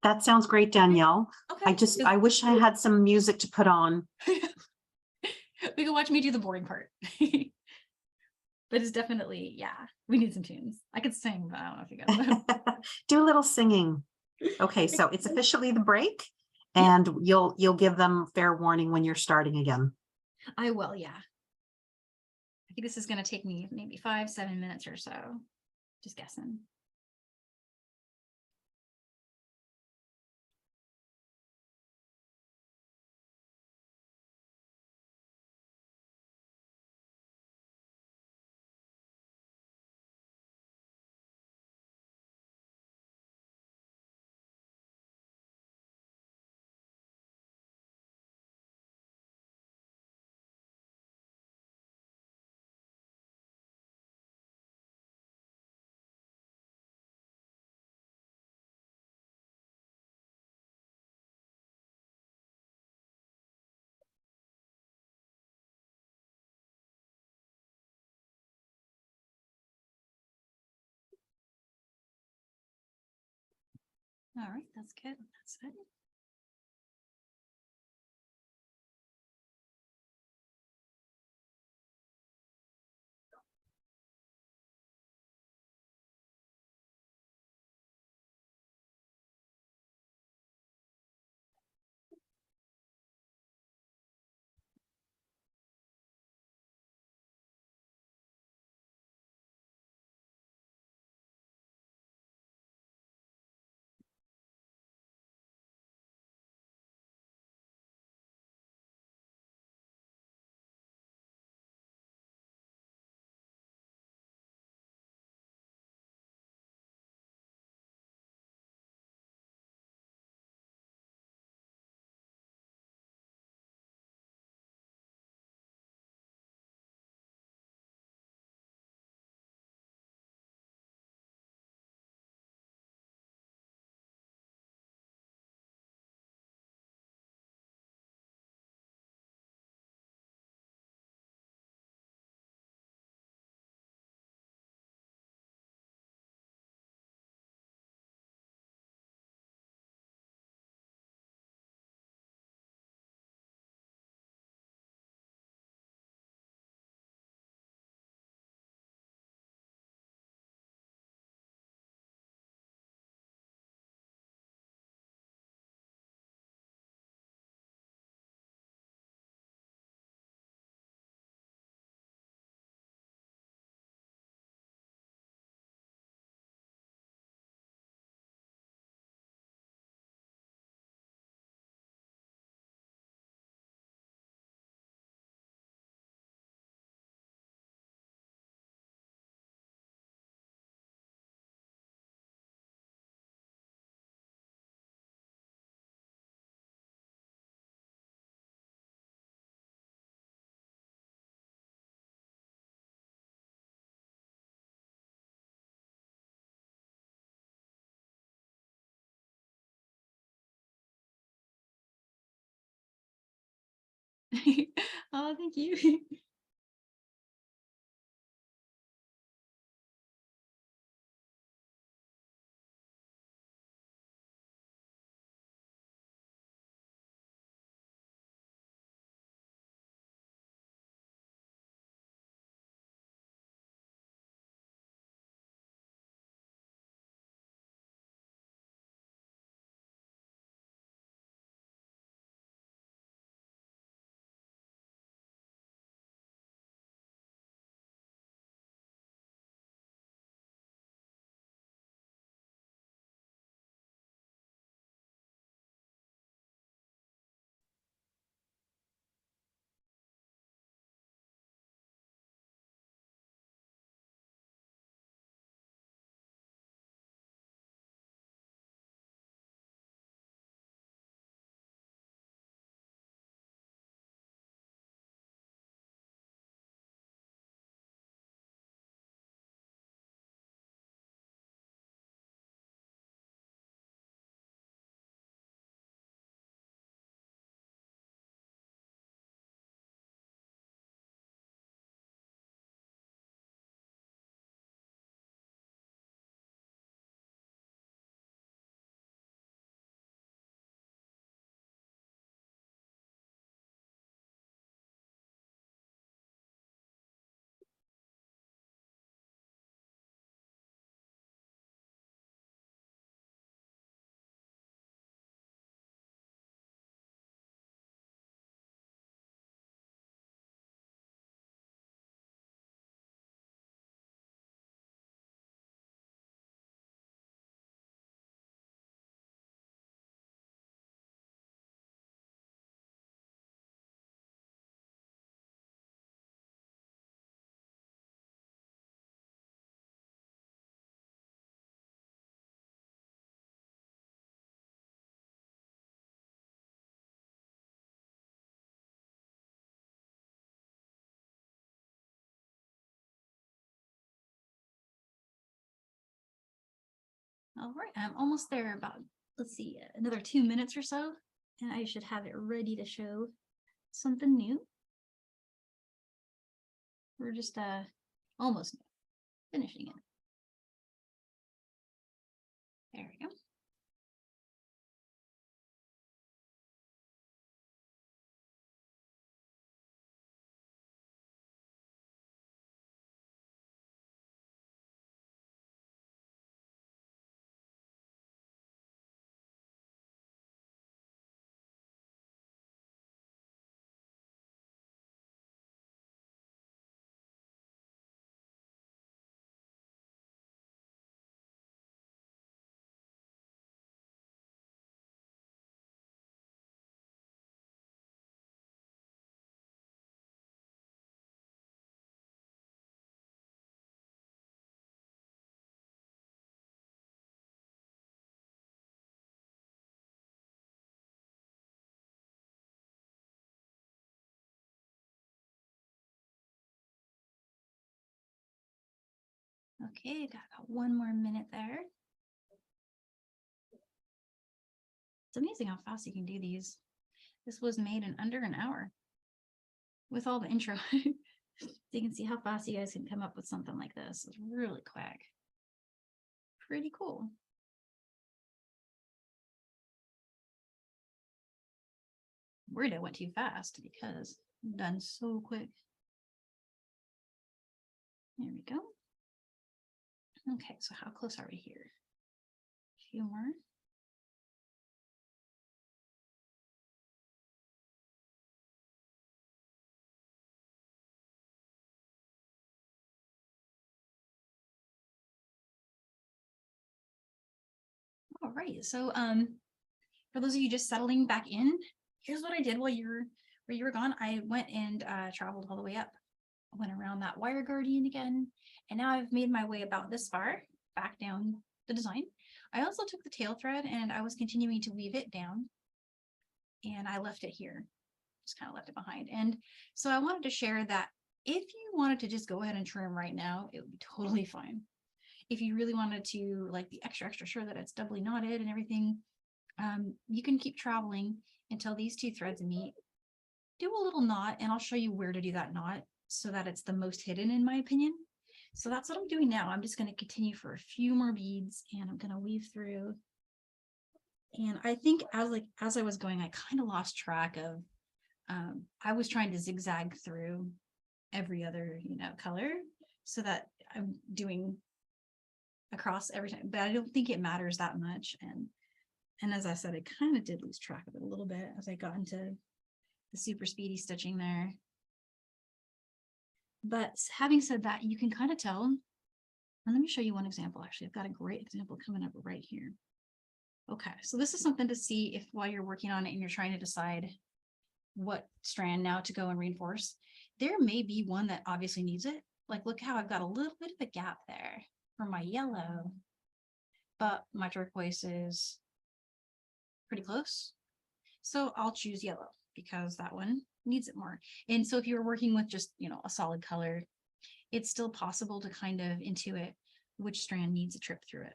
That sounds great, Danielle. Okay. I wish I had some music to put on. We can watch me do the boring part. But it's definitely, yeah, we need some tunes. I could sing, but I don't know if you guys know. Do a little singing. Okay, so it's officially the break, and yep. You'll give them fair warning when you're starting again. I will, yeah. I think this is going to take me maybe 5, 7 minutes or so. Just guessing. All right, that's good. That's good. Oh, thank you. All right, I'm almost there. About, let's see, another 2 minutes or so, and I should have it ready to show something new. We're just almost finishing it. There we go. Okay, got about 1 more minute there. It's amazing how fast you can do these. This was made in under an hour with all the intro. So you can see how fast you guys can come up with something like this. It's really quick. Pretty cool. Worried I went too fast because I'm done so quick. There we go. Okay, so how close are we here? A few more. All right, so for those of you just settling back in, here's what I did while you were gone. I went and traveled all the way up. I went around that wire guardian again, and now I've made my way about this far back down the design. I also took the tail thread and I was continuing to weave it down, and I left it here, just kind of left it behind. And so I wanted to share that if you wanted to just go ahead and trim right now, it would be totally fine. If you really wanted to like be extra sure that it's doubly knotted and everything, you can keep traveling until these two threads meet. Do a little knot, and I'll show you where to do that knot so that it's the most hidden, in my opinion. So that's what I'm doing now. I'm just going to continue for a few more beads, and I'm going to weave through. And I think as I was going, I kind of lost track of, I was trying to zigzag through every other, color so that I'm doing across every time, but I don't think it matters that much. And as I said, I kind of did lose track of it a little bit as I got into the super speedy stitching there. But having said that, you can kind of tell, and let me show you one example. Actually, I've got a great example coming up right here. Okay, so this is something to see if while you're working on it and you're trying to decide what strand now to go and reinforce, there may be one that obviously needs it. Like, look how I've got a little bit of a gap there for my yellow, but my turquoise is pretty close. So I'll choose yellow because that one needs it more. And so if you're working with just, a solid color, it's still possible to kind of intuit which strand needs a trip through it.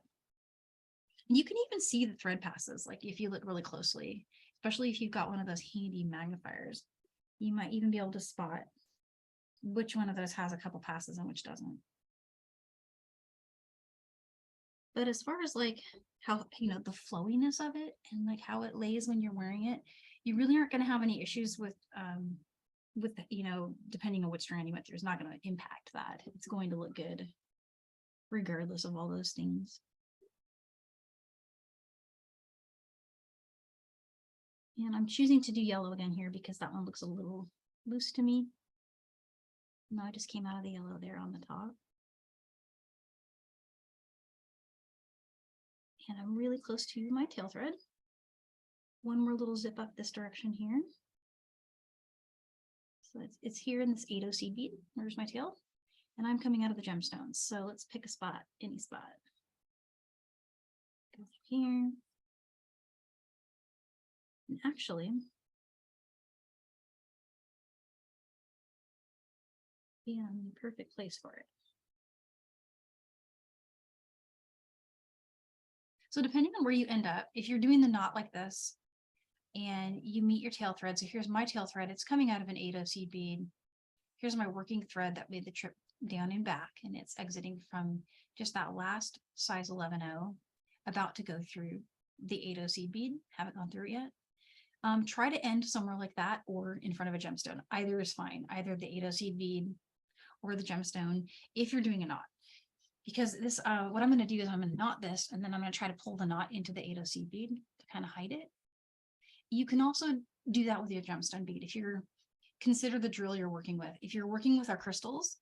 And you can even see the thread passes, like if you look really closely, especially if you've got one of those handy magnifiers, you might even be able to spot which one of those has a couple passes and which doesn't. But as far as like how, the flowiness of it and like how it lays when you're wearing it, you really aren't going to have any issues with, depending on what strand you went through, it's not going to impact that. It's going to look good regardless of all those things. And I'm choosing to do yellow again here because that one looks a little loose to me. No, I just came out of the yellow there on the top. And I'm really close to my tail thread. One more little zip up this direction here. So it's here in this 8-0 seed bead. Where's my tail? And I'm coming out of the gemstones. So let's pick a spot, any spot. Go through here. And actually, be in the perfect place for it. So depending on where you end up, if you're doing the knot like this and you meet your tail thread, so here's my tail thread, it's coming out of an 8/0 seed bead. Here's my working thread that made the trip down and back, and it's exiting from just that last size 11/0, about to go through the 8/0 seed bead, haven't gone through it yet. Try to end somewhere like that or in front of a gemstone. Either is fine, either the 8/0 seed bead or the gemstone if you're doing a knot. Because this, what I'm going to do is I'm going to knot this, and then I'm going to try to pull the knot into the 8/0 seed bead to kind of hide it. You can also do that with your gemstone bead if you're consider the drill you're working with. If you're working with our crystals,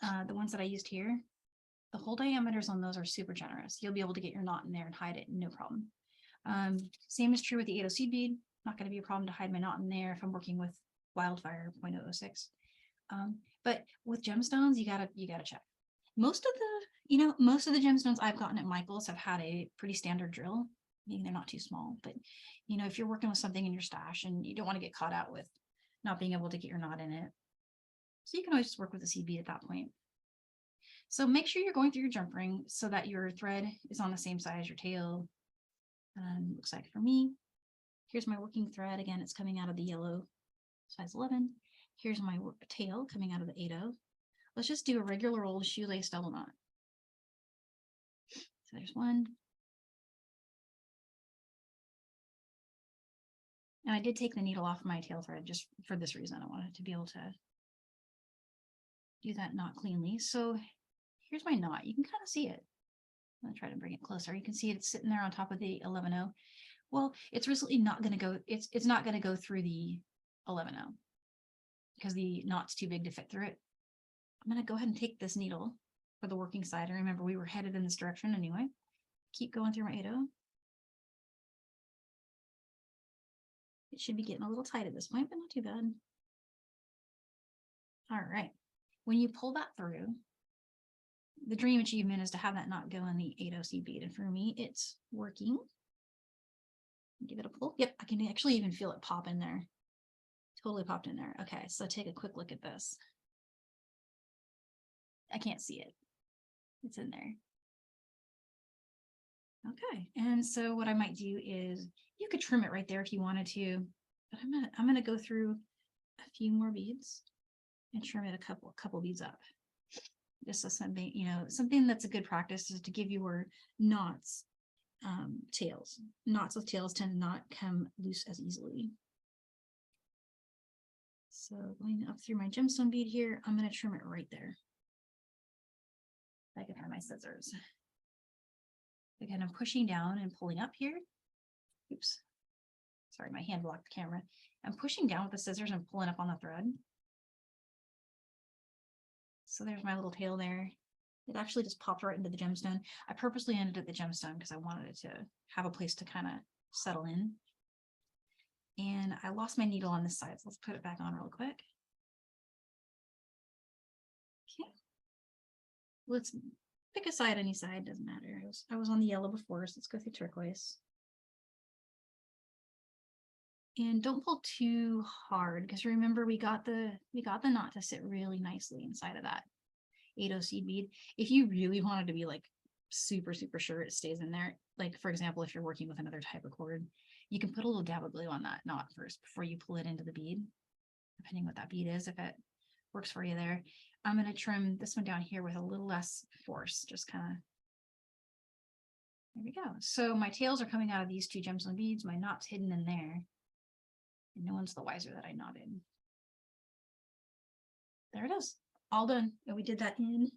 the ones that I used here, the hole diameters on those are super generous. You'll be able to get your knot in there and hide it, no problem. Same is true with the 8/0 seed bead. Not going to be a problem to hide my knot in there if I'm working with Wildfire 0.006. But with gemstones, you gotta check. Most of the gemstones I've gotten at Michael's have had a pretty standard drill. Meaning they're not too small, but if you're working with something in your stash and you don't want to get caught out with not being able to get your knot in it, so you can always just work with a seed bead at that point. So make sure you're going through your jump ring so that your thread is on the same side as your tail. Looks like for me, here's my working thread. Again, it's coming out of the yellow size 11. Here's my tail coming out of the 8/0. Let's just do a regular old shoelace double knot. So there's one. And I did take the needle off my tail thread just for this reason. I wanted to be able to do that knot cleanly. So here's my knot. You can kind of see it. I'm going to try to bring it closer. You can see it's sitting there on top of the 11/0. Well, it's really not going to go, it's not going to go through the 11/0 because the knot's too big to fit through it. I'm going to go ahead and take this needle for the working side. And remember, we were headed in this direction anyway. Keep going through my 8/0. It should be getting a little tight at this point, but not too bad. All right. When you pull that through, the dream achievement is to have that knot go in the 8/0 seed bead. And for me, it's working. Give it a pull. Yep, I can actually even feel it pop in there. Totally popped in there. Okay, so take a quick look at this. I can't see it. It's in there. Okay, and so what I might do is you could trim it right there if you wanted to, but I'm gonna go through a few more beads and trim it a couple beads up. Just so something, something that's a good practice is to give your knots tails. Knots with tails tend to not come loose as easily. So going up through my gemstone bead here, I'm going to trim it right there. If I can find my scissors. Again, I'm pushing down and pulling up here. Oops. Sorry, my hand blocked the camera. I'm pushing down with the scissors and pulling up on the thread. So there's my little tail there. It actually just popped right into the gemstone. I purposely ended at the gemstone because I wanted it to have a place to kind of settle in. And I lost my needle on this side, so let's put it back on real quick. Okay. Let's pick a side, any side, doesn't matter. I was on the yellow before, so let's go through turquoise. And don't pull too hard, because remember we got the knot to sit really nicely inside of that 8/0 seed bead. If you really wanted to be like super sure it stays in there, like for example, if you're working with another type of cord, you can put a little dab of glue on that knot first before you pull it into the bead, depending what that bead is, if it works for you there. I'm going to trim this one down here with a little less force, just kind of. There we go. So my tails are coming out of these two gemstone beads. My knot's hidden in there. And no one's the wiser that I knotted. There it is. All done. And we did that in,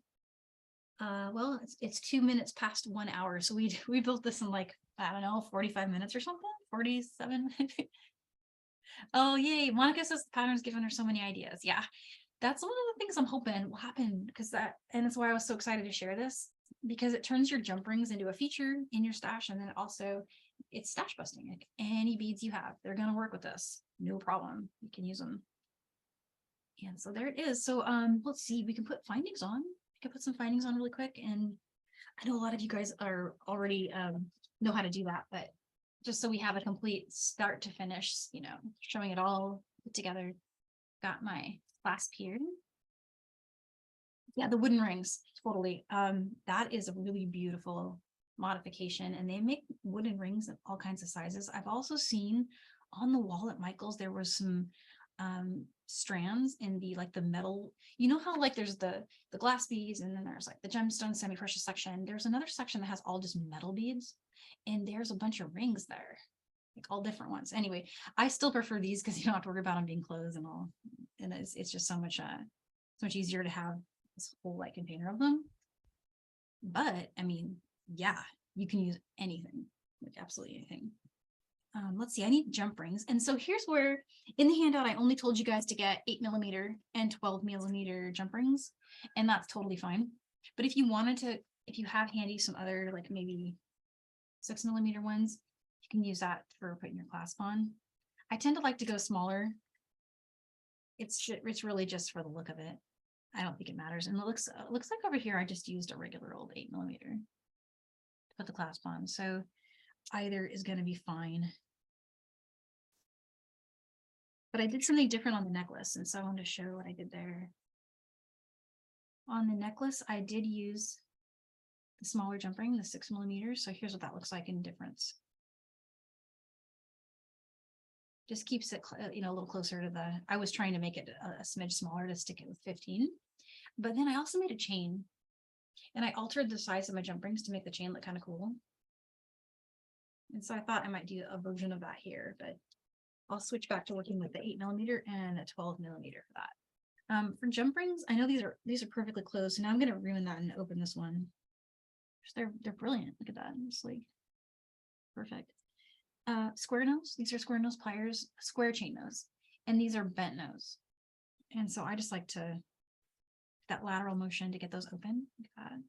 well, it's 2 minutes past 1 hour. So we built this in like, I don't know, 45 minutes or something, 47. Oh, yay. Monica says the pattern's given her so many ideas. Yeah, that's one of the things I'm hoping will happen and that's why I was so excited to share this, because it turns your jump rings into a feature in your stash. And then also it's stash busting. Like any beads you have, they're going to work with this. No problem. You can use them. And so there it is. So let's see, we can put findings on. I can put some findings on really quick. And I know a lot of you guys are already know how to do that, but just so we have a complete start to finish, showing it all put together. Got my clasp here. Yeah, the wooden rings, totally. That is a really beautiful modification, and they make wooden rings of all kinds of sizes. I've also seen on the wall at Michael's, there was some strands in the like the metal, you know how like there's the glass beads, and then there's like the gemstone semi-precious section. There's another section that has all just metal beads, and there's a bunch of rings there, like all different ones. Anyway, I still prefer these because you don't have to worry about them being closed and all, and it's just so much easier to have this whole like container of them. But I mean, yeah, you can use anything, like absolutely anything. Let's see, I need jump rings. And so here's where in the handout, I only told you guys to get 8mm and 12mm jump rings, and that's totally fine. But if you wanted to, if you have handy some other like maybe 6mm ones, you can use that for putting your clasp on. I tend to like to go smaller. It's really just for the look of it. I don't think it matters. And it looks like over here, I just used a regular old 8mm to put the clasp on. So either is going to be fine. But I did something different on the necklace, and so I wanted to show what I did there. On the necklace, I did use the smaller jump ring, the 6mm. So here's what that looks like in difference. Just keeps it, a little closer to the, I was trying to make it a smidge smaller to stick it with 15. But then I also made a chain, and I altered the size of my jump rings to make the chain look kind of cool. And so I thought I might do a version of that here, but I'll switch back to working with the 8mm and a 12mm for that. For jump rings, I know these are perfectly closed, so now I'm going to ruin that and open this one. They're brilliant. Look at that. It's like perfect. Square nose. These are square nose pliers, square chain nose, and these are bent nose. And so I just like to that lateral motion to get those open. Like that. I'm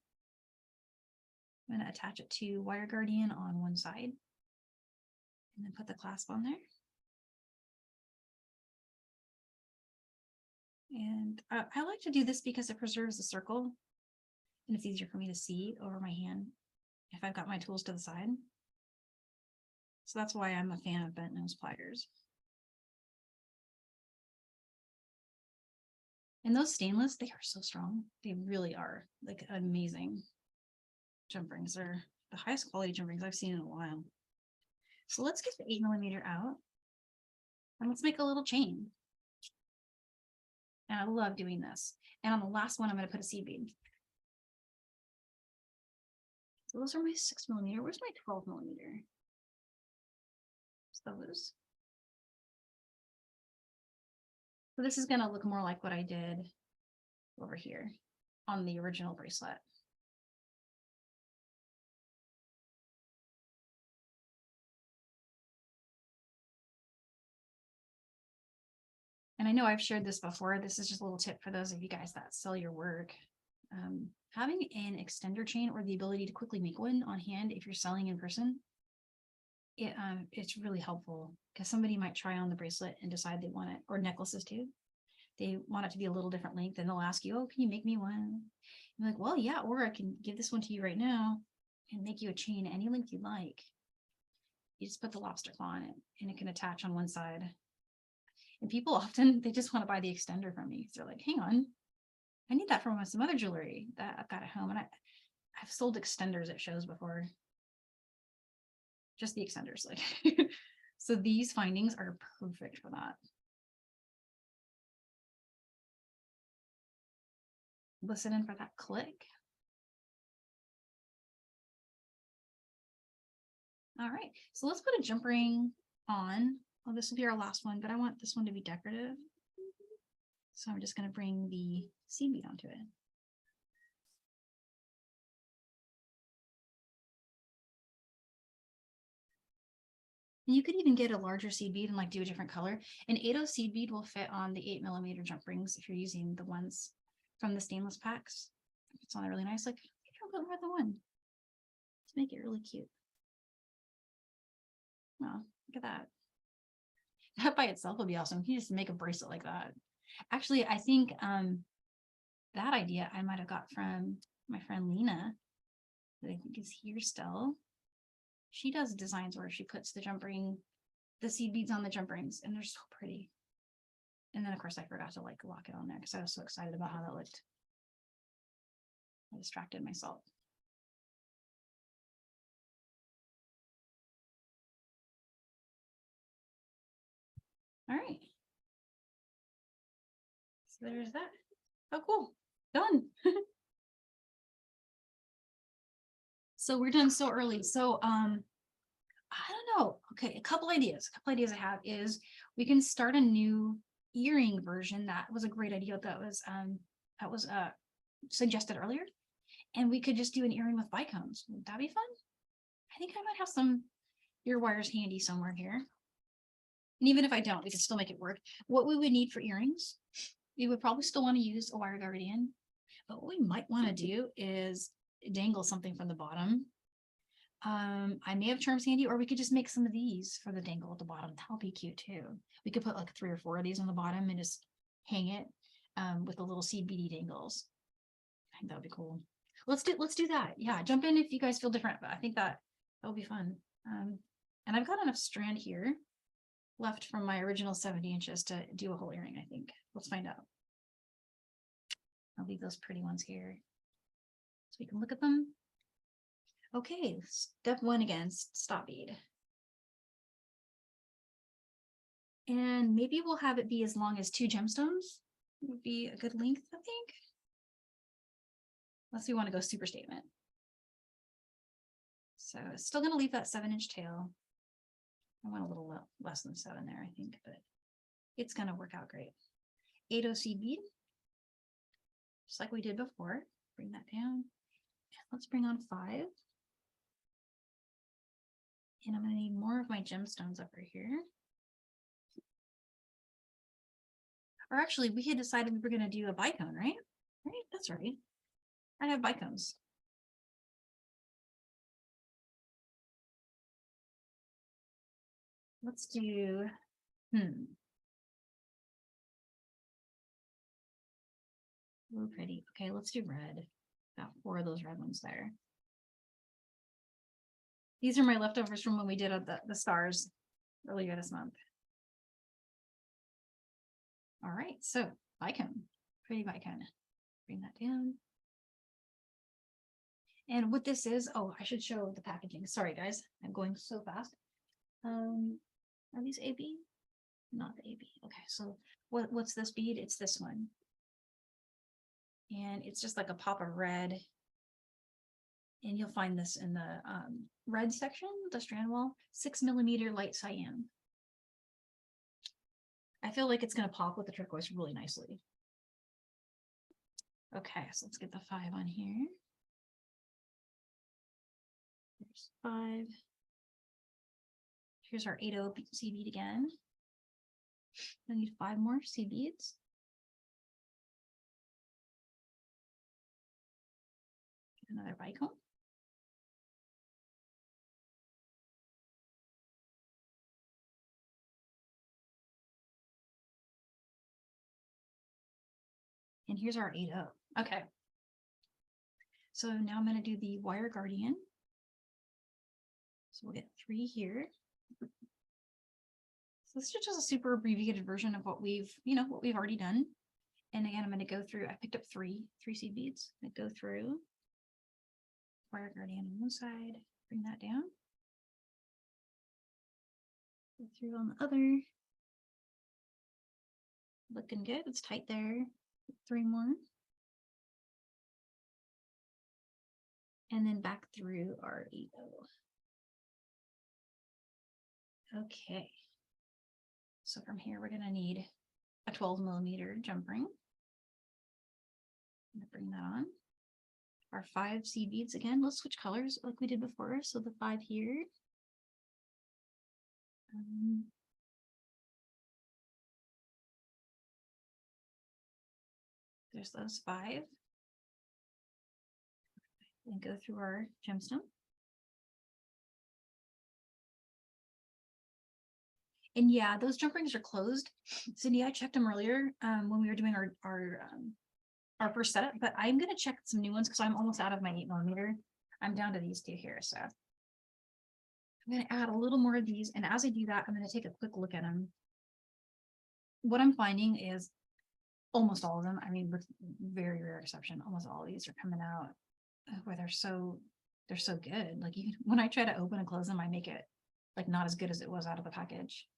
going to attach it to wire guardian on one side, and then put the clasp on there. And I like to do this because it preserves the circle, and it's easier for me to see over my hand if I've got my tools to the side. So that's why I'm a fan of bent nose pliers. And those stainless, they are so strong. They really are like amazing jump rings. They're the highest quality jump rings I've seen in a while. So let's get the 8mm out, and let's make a little chain. And I love doing this. And on the last one, I'm going to put a seed bead. So those are my 6mm. Where's my 12mm? Those. So this is going to look more like what I did over here on the original bracelet. And I know I've shared this before. This is just a little tip for those of you guys that sell your work. Having an extender chain or the ability to quickly make one on hand if you're selling in person, it's really helpful, because somebody might try on the bracelet and decide they want it, or necklaces too. They want it to be a little different length, and they'll ask you, oh, can you make me one? I'm like, well, yeah, or I can give this one to you right now and make you a chain any length you like. You just put the lobster claw on it, and it can attach on one side. And people often, they just want to buy the extender from me. So they're like, hang on, I need that from some other jewelry that I've got at home. And I've sold extenders at shows before. Just the extenders. Like, so these findings are perfect for that. Listen in for that click. All right, so let's put a jump ring on. Well, this will be our last one, but I want this one to be decorative. So I'm just going to bring the seed bead onto it. And you could even get a larger seed bead and like do a different color. An 8/0 seed bead will fit on the 8mm jump rings if you're using the ones from the stainless packs. It's on there really nice. Like, I'll go more than one. Let's make it really cute. Oh, look at that. That by itself would be awesome. You just make a bracelet like that. Actually, I think that idea I might have got from my friend Lena, that I think is here still. She does designs where she puts the jump ring, the seed beads on the jump rings, and they're so pretty. And then of course I forgot to like lock it on there because I was so excited about how that looked. I distracted myself. All right. So there's that. Oh, cool. Done. So we're done so early. So I don't know. Okay, a couple ideas. A couple ideas I have is we can start a new earring version. That was a great idea. That was suggested earlier. And we could just do an earring with bicones. Would that be fun? I think I might have some ear wires handy somewhere here. And even if I don't, we can still make it work. What we would need for earrings, we would probably still want to use a wire guardian. But what we might want to do is dangle something from the bottom. I may have charms handy, or we could just make some of these for the dangle at the bottom. That'll be cute too. We could put like 3 or 4 of these on the bottom and just hang it with the little seed beady dangles. I think that would be cool. Let's do that. Yeah, jump in if you guys feel different, but I think that would be fun. And I've got enough strand here left from my original 70 inches to do a whole earring, I think. Let's find out. I'll leave those pretty ones here so we can look at them. Okay, step 1 again, stop bead. And maybe we'll have it be as long as 2 gemstones. Would be a good length, I think. Unless we want to go super statement. So still going to leave that 7-inch tail. I want a little less than 7 there, I think, but it's going to work out great. 8 seed bead, just like we did before. Bring that down. Let's bring on 5. And I'm going to need more of my gemstones over here. Or actually, we had decided we were going to do a bicone, right? Right, that's right. I have bicones. Let's do, Ooh, pretty. Okay, let's do red. Got 4 of those red ones there. These are my leftovers from when we did the stars earlier this month. All right, so bicone, pretty bicone. Bring that down. And what this is, oh, I should show the packaging. Sorry, guys, I'm going so fast. Are these AB? Not the AB. Okay, so what's this bead? It's this one. And it's just like a pop of red. And you'll find this in the red section, the strand wall, 6mm light cyan. I feel like it's going to pop with the turquoise really nicely. Okay, so let's get the 5 on here. There's 5. Here's our 8 seed bead again. I need 5 more seed beads. Get another bicone. And here's our 8. Okay. So now I'm going to do the wire guardian. So we'll get 3 here. So this is just a super abbreviated version of what we've already done. And again, I'm going to go through, I picked up 3 seed beads. I go through wire guardian on one side, bring that down. Go through on the other. Looking good, it's tight there. 3 more. And then back through our 8. Okay. So from here, we're going to need a 12mm jump ring. I'm going to bring that on. Our 5 seed beads again. Let's switch colors like we did before. So the 5 here. There's those 5. And go through our gemstone. And yeah, those jump rings are closed. Cindy, I checked them earlier when we were doing our first setup, but I'm going to check some new ones because I'm almost out of my 8mm. I'm down to these 2 here. So I'm going to add a little more of these. And as I do that, I'm going to take a quick look at them. What I'm finding is almost all of them, I mean, with very rare exception, almost all of these are coming out where they're so good. Like even when I try to open and close them, I make it like not as good as it was out of the package.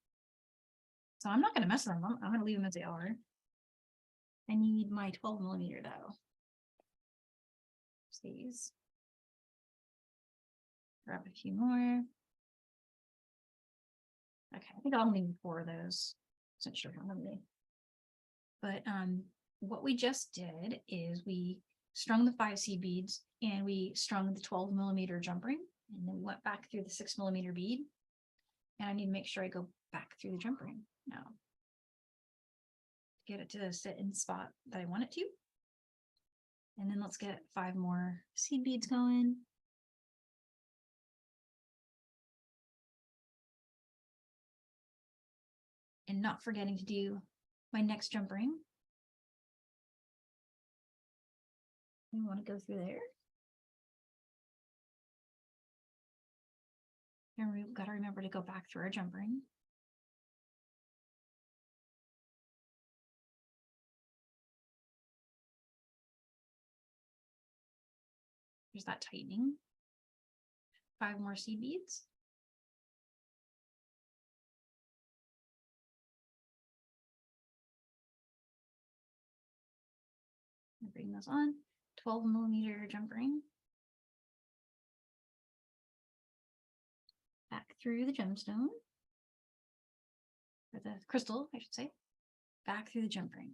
So I'm not going to mess with them. I'm going to leave them as they are. I need my 12 millimeter though. Just these. Grab a few more. Okay, I think I'll need 4 of those. Not sure how many. But what we just did is we strung the 5 seed beads and we strung the 12 millimeter jump ring, and then we went back through the 6 millimeter bead. And I need to make sure I go back through the jump ring now. Get it to sit in the spot that I want it to. And then let's get 5 more seed beads going. And not forgetting to do my next jump ring. We want to go through there. And we've got to remember to go back through our jump ring. There's that tightening. 5 more seed beads. Bring those on. 12 millimeter jump ring. Back through the gemstone. Or the crystal, I should say. Back through the jump ring.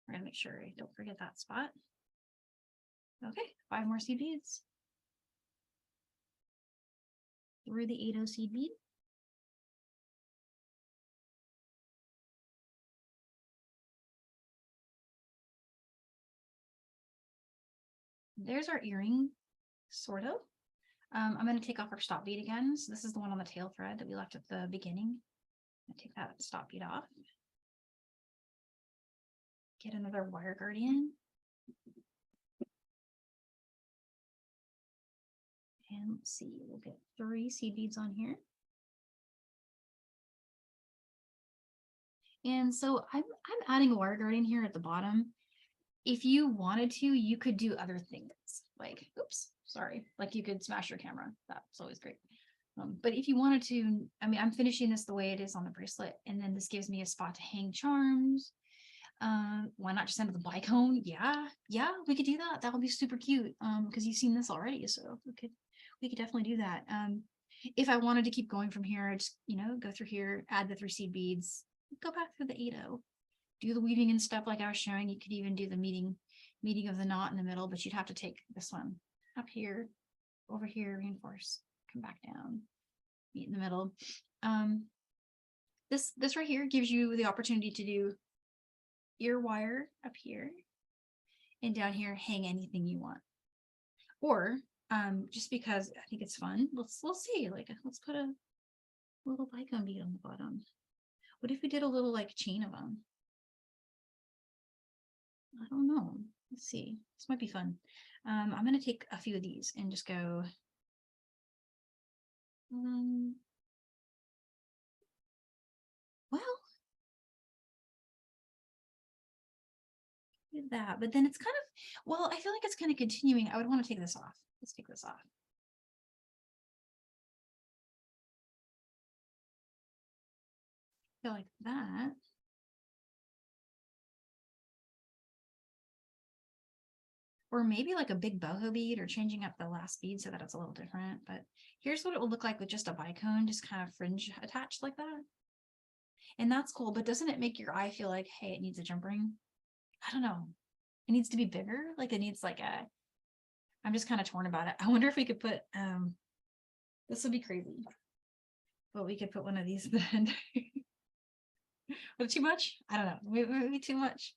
We're going to make sure I don't forget that spot. Okay, 5 more seed beads. Through the 8-0 seed bead. There's our earring, sort of. I'm going to take off our stop bead again. So this is the one on the tail thread that we left at the beginning. I'm going to take that stop bead off. Get another wire guardian. And let's see, we'll get 3 seed beads on here. And so I'm adding a wire guardian here at the bottom. If you wanted to, you could do other things like, oops, sorry, like you could smash your camera. That's always great. But if you wanted to, I mean, I'm finishing this the way it is on the bracelet, and then this gives me a spot to hang charms. Why not just end with a bicone? Yeah, we could do that. That would be super cute. Because you've seen this already, so we could definitely do that. If I wanted to keep going from here, I'd just, go through here, add the 3 seed beads, go back through the 8-0, do the weaving and stuff like I was showing. You could even do the meeting of the knot in the middle, but you'd have to take this one up here, over here, reinforce, come back down, meet in the middle. This right here gives you the opportunity to do ear wire up here, and down here hang anything you want. Or just because I think it's fun, let's see, like let's put a little bicone bead on the bottom. What if we did a little like chain of them? I don't know. Let's see. This might be fun. I'm going to take a few of these and just go. Well, did that, but then it's kind of, well, I feel like it's kind of continuing. I would want to take this off. Let's take this off. Go like that. Or maybe like a big boho bead, or changing up the last bead so that it's a little different. But here's what it will look like with just a bicone, just kind of fringe attached like that. And that's cool, but doesn't it make your eye feel like, hey, it needs a jump ring? I don't know. It needs to be bigger. Like it needs like a, I'm just kind of torn about it. I wonder if we could put, this would be crazy, but we could put one of these at the end. But too much? I don't know. Maybe too much.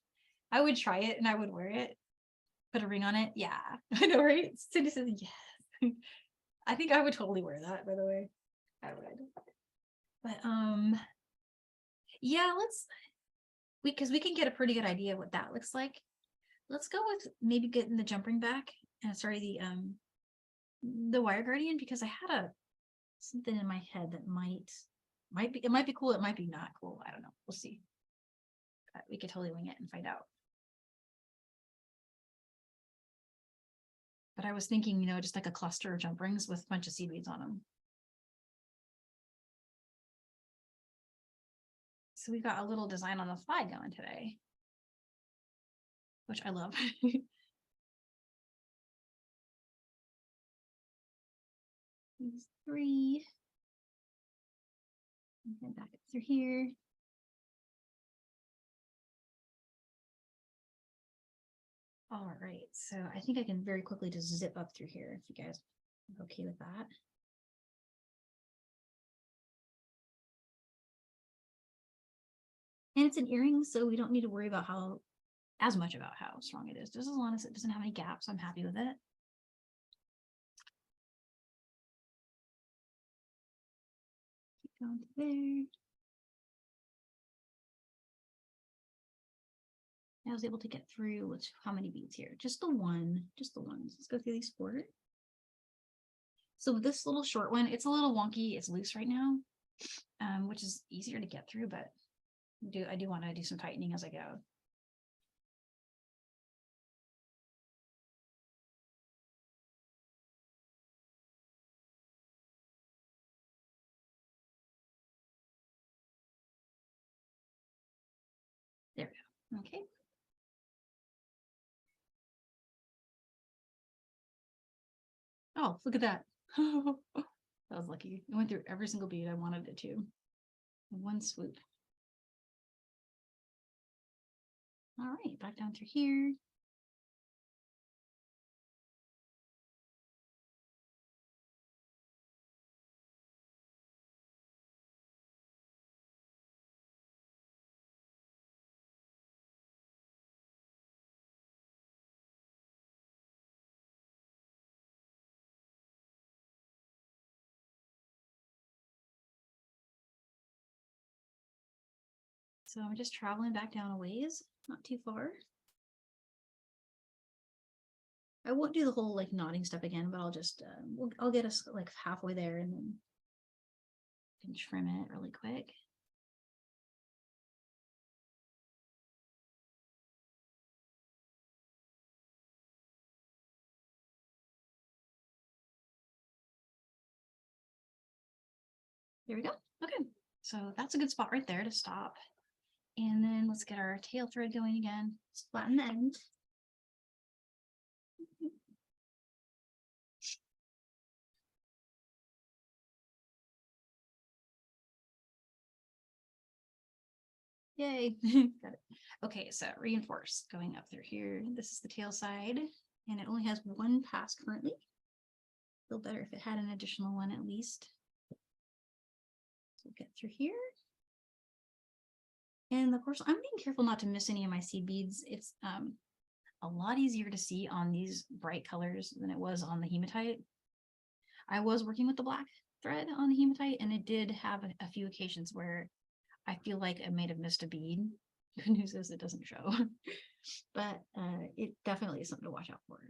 I would try it and I would wear it. Put a ring on it. Yeah, I know, right? Cindy says yes. I think I would totally wear that, by the way. I would. But yeah, because we can get a pretty good idea of what that looks like. Let's go with maybe getting the jump ring back. Sorry, the wire guardian, because I had something in my head that might be, it might be cool, it might be not cool. I don't know. We'll see. But we could totally wing it and find out. But I was thinking, just like a cluster of jump rings with a bunch of seed beads on them. So we've got a little design on the fly going today, which I love. These 3. And then back up through here. All right, so I think I can very quickly just zip up through here if you guys are okay with that. And it's an earring, so we don't need to worry about as much about how strong it is. Just as long as it doesn't have any gaps, I'm happy with it. Keep going to there. I was able to get through with how many beads here? Just the one, just the ones. Let's go through these 4. So this little short one, it's a little wonky. It's loose right now, which is easier to get through, but I do want to do some tightening as I go. There we go. Okay. Oh, look at that. That was lucky. It went through every single bead I wanted it to in one swoop. All right, back down through here. So I'm just traveling back down a ways, not too far. I won't do the whole like knotting step again, but I'll just, I'll get us like halfway there and then I can trim it really quick. There we go. Okay, so that's a good spot right there to stop. And then let's get our tail thread going again. Let's flatten the end. Yay. Got it. Okay, so reinforce going up through here. This is the tail side, and it only has 1 pass currently. Feel better if it had an additional one at least. So we'll get through here. And of course, I'm being careful not to miss any of my seed beads. It's a lot easier to see on these bright colors than it was on the hematite. I was working with the black thread on the hematite, and it did have a few occasions where I feel like I may have missed a bead. Good news is it doesn't show, but it definitely is something to watch out for.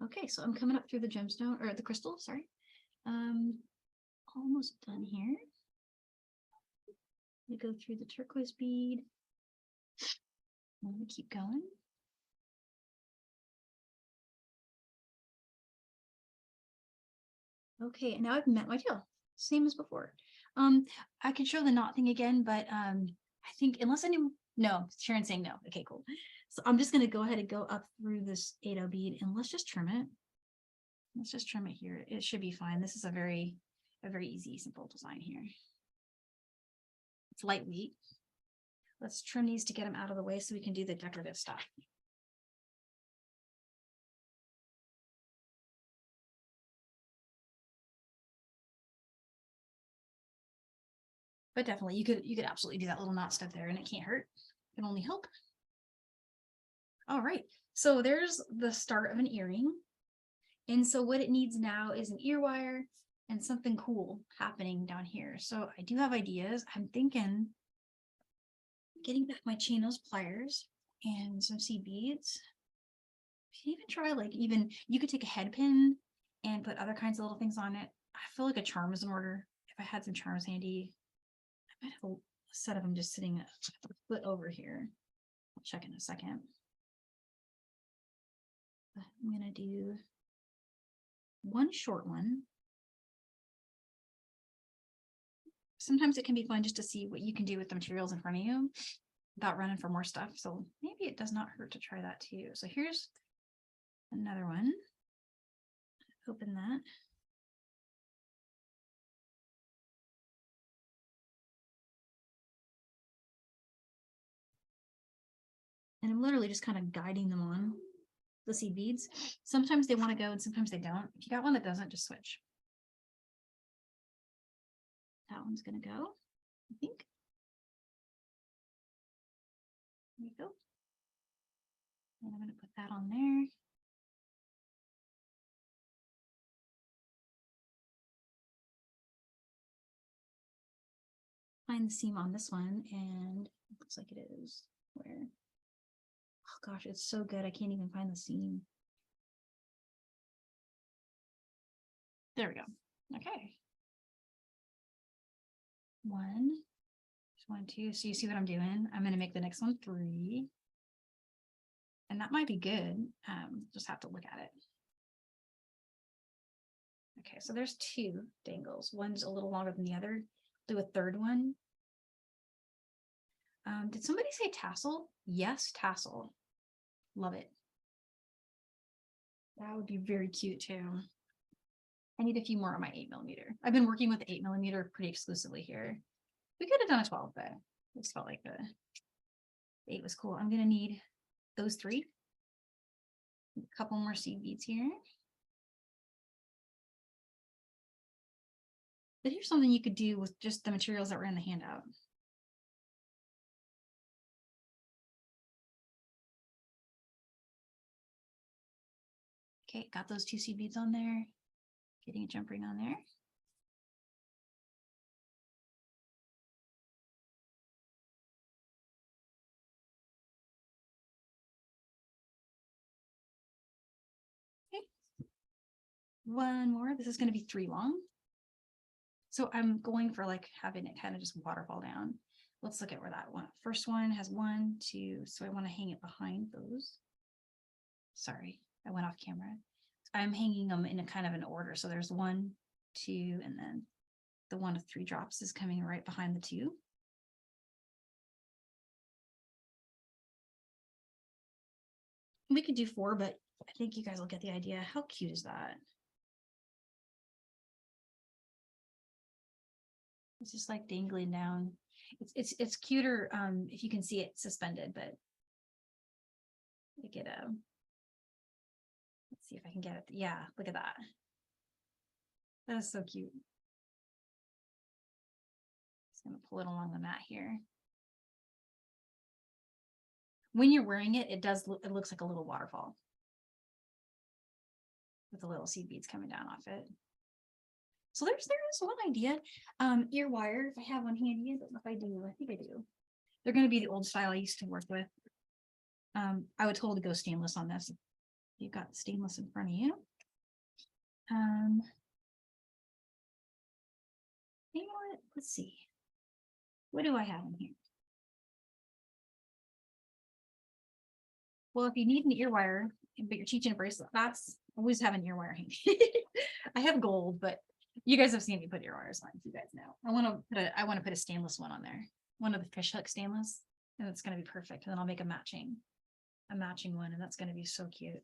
Okay, so I'm coming up through the gemstone, or the crystal, sorry. Almost done here. We go through the turquoise bead. I'm gonna keep going. Okay, and now I've met my tail, same as before. I could show the knot thing again, but I think unless anyone, no, Sharon's saying no. Okay, cool. So I'm just gonna go ahead and go up through this 8/0 bead and let's just trim it. Let's just trim it here. It should be fine. This is a very easy, simple design here. It's lightweight. Let's trim these to get them out of the way so we can do the decorative stuff. But definitely you could absolutely do that little knot step there and it can't hurt. It can only help. All right, so there's the start of an earring. And so what it needs now is an ear wire and something cool happening down here. So I do have ideas. I'm thinking getting back my chain, those pliers and some seed beads. You can even try like you could take a head pin and put other kinds of little things on it. I feel like a charm is in order. If I had some charms handy, I might have a set of them just sitting a foot over here. I'll check in a second. But I'm gonna do one short one. sometimes it can be fun just to see what you can do with the materials in front of you without running for more stuff. So maybe it does not hurt to try that too. So here's another one. Open that. And I'm literally just kind of guiding them on the seed beads. Sometimes they want to go and sometimes they don't. If you got one that doesn't, just switch. That one's going to go, I think. There you go. And I'm going to put that on there. Find the seam on this one, and it looks like it is. Where? Oh gosh, it's so good. I can't even find the seam. There we go. Okay. One, two. So you see what I'm doing? I'm going to make the next one 3. And that might be good. Just have to look at it. Okay, so there's 2 dangles. One's a little longer than the other. Do a third one. Did somebody say tassel? Yes, tassel. Love it. That would be very cute too. I need a few more on my 8mm. I've been working with 8mm pretty exclusively here. We could have done a 12, but it just felt like the 8 was cool. I'm gonna need those 3. A couple more seed beads here. But here's something you could do with just the materials that were in the handout. Okay, got those 2 seed beads on there. Getting a jump ring on there. Okay. One more. This is going to be 3 long. So I'm going for like having it kind of just waterfall down. Let's look at where that one. First one has 1, 2. So I want to hang it behind those. Sorry, I went off camera. I'm hanging them in a kind of an order. So there's 1, 2, and then the one with 3 drops is coming right behind the 2. We could do 4, but I think you guys will get the idea. How cute is that? It's just like dangling down. It's cuter if you can see it suspended, but I get a. Let's see if I can get it. Yeah, look at that. That is so cute. Just gonna pull it along the mat here. When you're wearing it, it does look. It looks like a little waterfall with the little seed beads coming down off it. So there is one idea. Ear wire, if I have one handy, I don't know if I do. I think I do. They're going to be the old style I used to work with. I would totally go stainless on this. You've got stainless in front of you. You know what? Let's see. What do I have in here? Well, if you need an ear wire, but you're teaching a bracelet, that's always have an ear wire hanging. I have gold, but you guys have seen me put ear wires on, you guys know. I want to put a stainless one on there. One of the fish hook stainless, and it's going to be perfect. And then I'll make a matching one, and that's going to be so cute.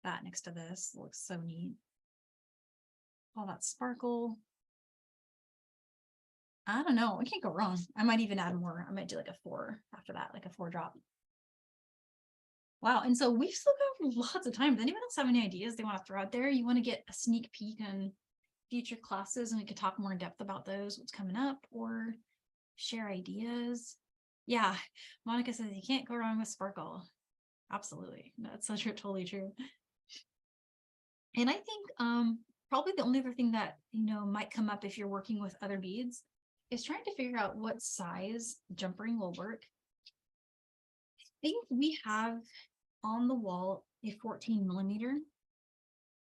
That next to this looks so neat. All that sparkle. I don't know. I can't go wrong. I might even add more. I might do like a 4 after that, like a 4 drop. Wow. And so we've still got lots of time. Does anyone else have any ideas they want to throw out there? You want to get a sneak peek on future classes and we could talk more in depth about those, what's coming up, or share ideas. Yeah. Monica says you can't go wrong with sparkle. Absolutely. That's so true, totally true. And I think probably the only other thing that, might come up if you're working with other beads is trying to figure out what size jump ring will work. I think we have on the wall a 14mm.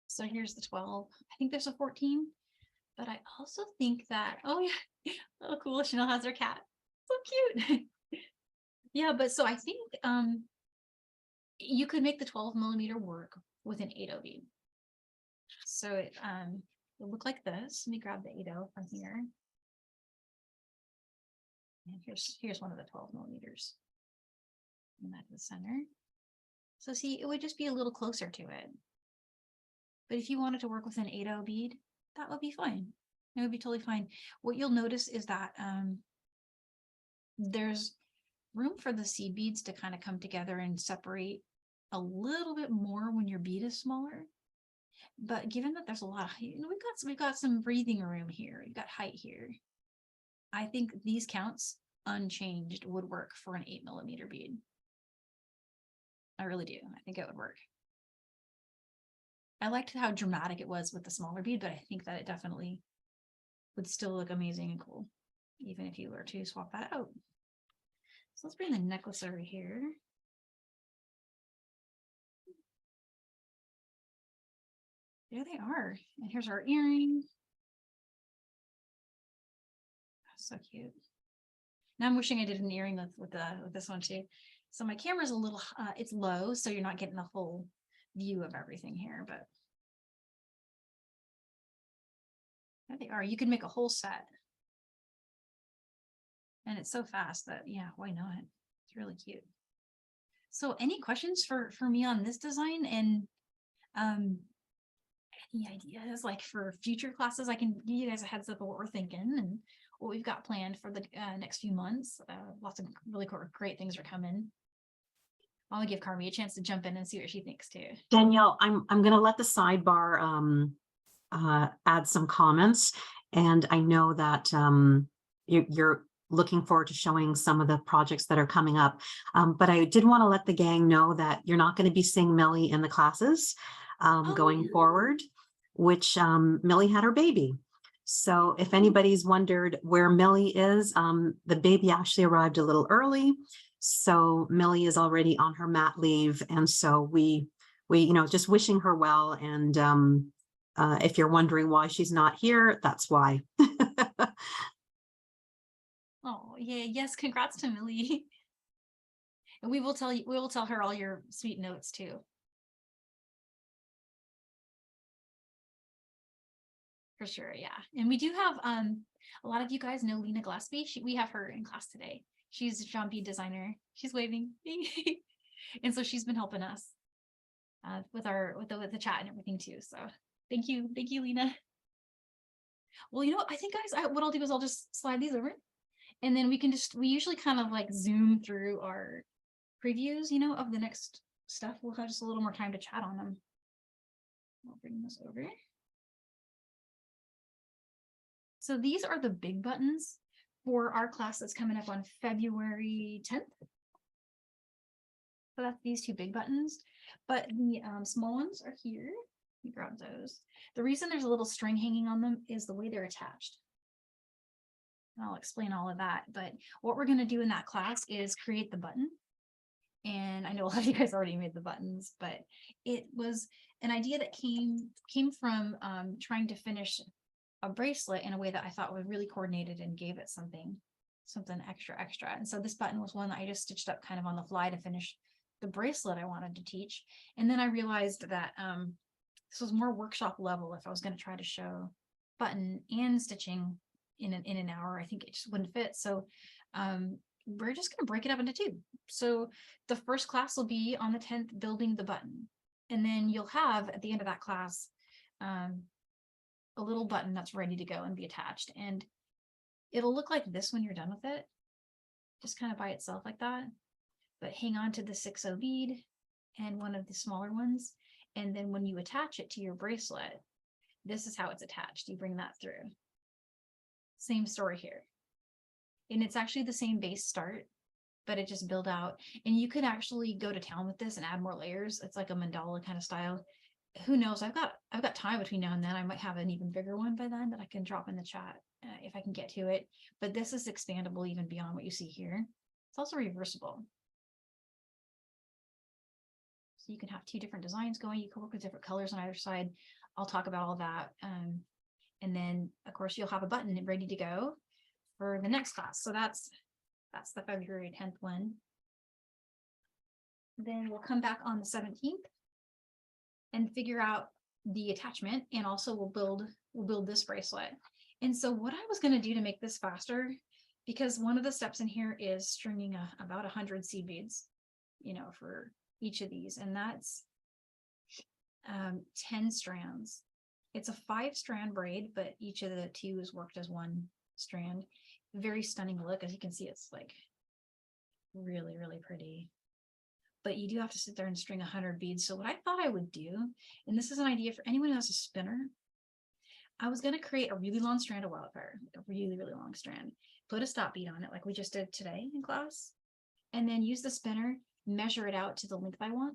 So here's the 12. I think there's a 14, but I also think that, oh yeah, oh cool, Chanel has her cat. So cute. Yeah, but so I think you could make the 12mm work with an 8/0 bead. So it will look like this. Let me grab the 8/0 from here. And here's one of the 12 millimeters. And that's the center. So see, it would just be a little closer to it. But if you wanted to work with an 8/0 bead, that would be fine. It would be totally fine. What you'll notice is that there's room for the seed beads to kind of come together and separate a little bit more when your bead is smaller. But given that there's a lot of, we've got some breathing room here. We've got height here. I think these counts unchanged would work for an 8mm bead. I really do. I think it would work. I liked how dramatic it was with the smaller bead, but I think that it definitely would still look amazing and cool, even if you were to swap that out. So let's bring the necklace over here. There they are. And here's our earring. So cute. Now I'm wishing I did an earring with this one too. So my camera's a little, it's low, so you're not getting the full view of everything here, but there they are. You can make a whole set. And it's so fast that, yeah, why not? It's really cute. So any questions for me on this design, and any ideas like for future classes? I can give you guys a heads up of what we're thinking and what we've got planned for the next few months. Lots of really cool, great things are coming. I'll give Carmi a chance to jump in and see what she thinks too. Danielle, I'm going to let the sidebar add some comments, and I know that you're looking forward to showing some of the projects that are coming up, but I did want to let the gang know that you're not going to be seeing Millie in the classes going forward, which Millie had her baby. So if anybody's wondered where Millie is, the baby actually arrived a little early. So Millie is already on her mat leave. And so we just wishing her well. And if you're wondering why she's not here, that's why. Oh, yeah. Yes. Congrats to Millie. And we will tell her all your sweet notes too. For sure. Yeah. And we do have, a lot of you guys know Lena Glaspie. We have her in class today. She's a John Bead designer. She's waving. And so she's been helping us with the chat and everything too. So thank you, Lena. Well, I think guys, what I'll do is I'll just slide these over, and then we usually kind of like zoom through our previews, of the next stuff. We'll have just a little more time to chat on them. I'll bring this over. So these are the big buttons for our class that's coming up on February 10th. So that's these two big buttons, but the small ones are here. Let me grab those. The reason there's a little string hanging on them is the way they're attached. And I'll explain all of that, but what we're going to do in that class is create the button. And I know a lot of you guys already made the buttons, but it was an idea that came from trying to finish a bracelet in a way that I thought was really coordinated and gave it something extra. And so this button was one that I just stitched up kind of on the fly to finish the bracelet I wanted to teach. And then I realized that this was more workshop level. If I was going to try to show button and stitching in an hour, I think it just wouldn't fit. So we're just going to break it up into two. So the first class will be on the 10th, building the button. And then you'll have at the end of that class, a little button that's ready to go and be attached. And it'll look like this when you're done with it, just kind of by itself like that. But hang on to the 6/0 bead and one of the smaller ones. And then when you attach it to your bracelet, this is how it's attached. You bring that through. Same story here. And it's actually the same base start, but it just build out. And you could actually go to town with this and add more layers. It's like a mandala kind of style. Who knows? I've got time between now and then. I might have an even bigger one by then that I can drop in the chat if I can get to it. But this is expandable even beyond what you see here. It's also reversible. So you can have two different designs going. You can work with different colors on either side. I'll talk about all that. And then of course you'll have a button ready to go for the next class. So that's the February 10th one. Then we'll come back on the 17th and figure out the attachment, and also we'll build this bracelet. And so what I was going to do to make this faster because one of the steps in here is stringing about 100 seed beads, you know, for each of these, and that's 10 strands. It's a 5-strand braid, but each of the 2 is worked as 1 strand. Very stunning look. As you can see, it's like really, really pretty. But you do have to sit there and string 100 beads. So what I thought I would do, and this is an idea for anyone who has a spinner, I was going to create a really long strand of Wildfire, like a really, really long strand, put a stop bead on it like we just did today in class, and then use the spinner, measure it out to the length I want,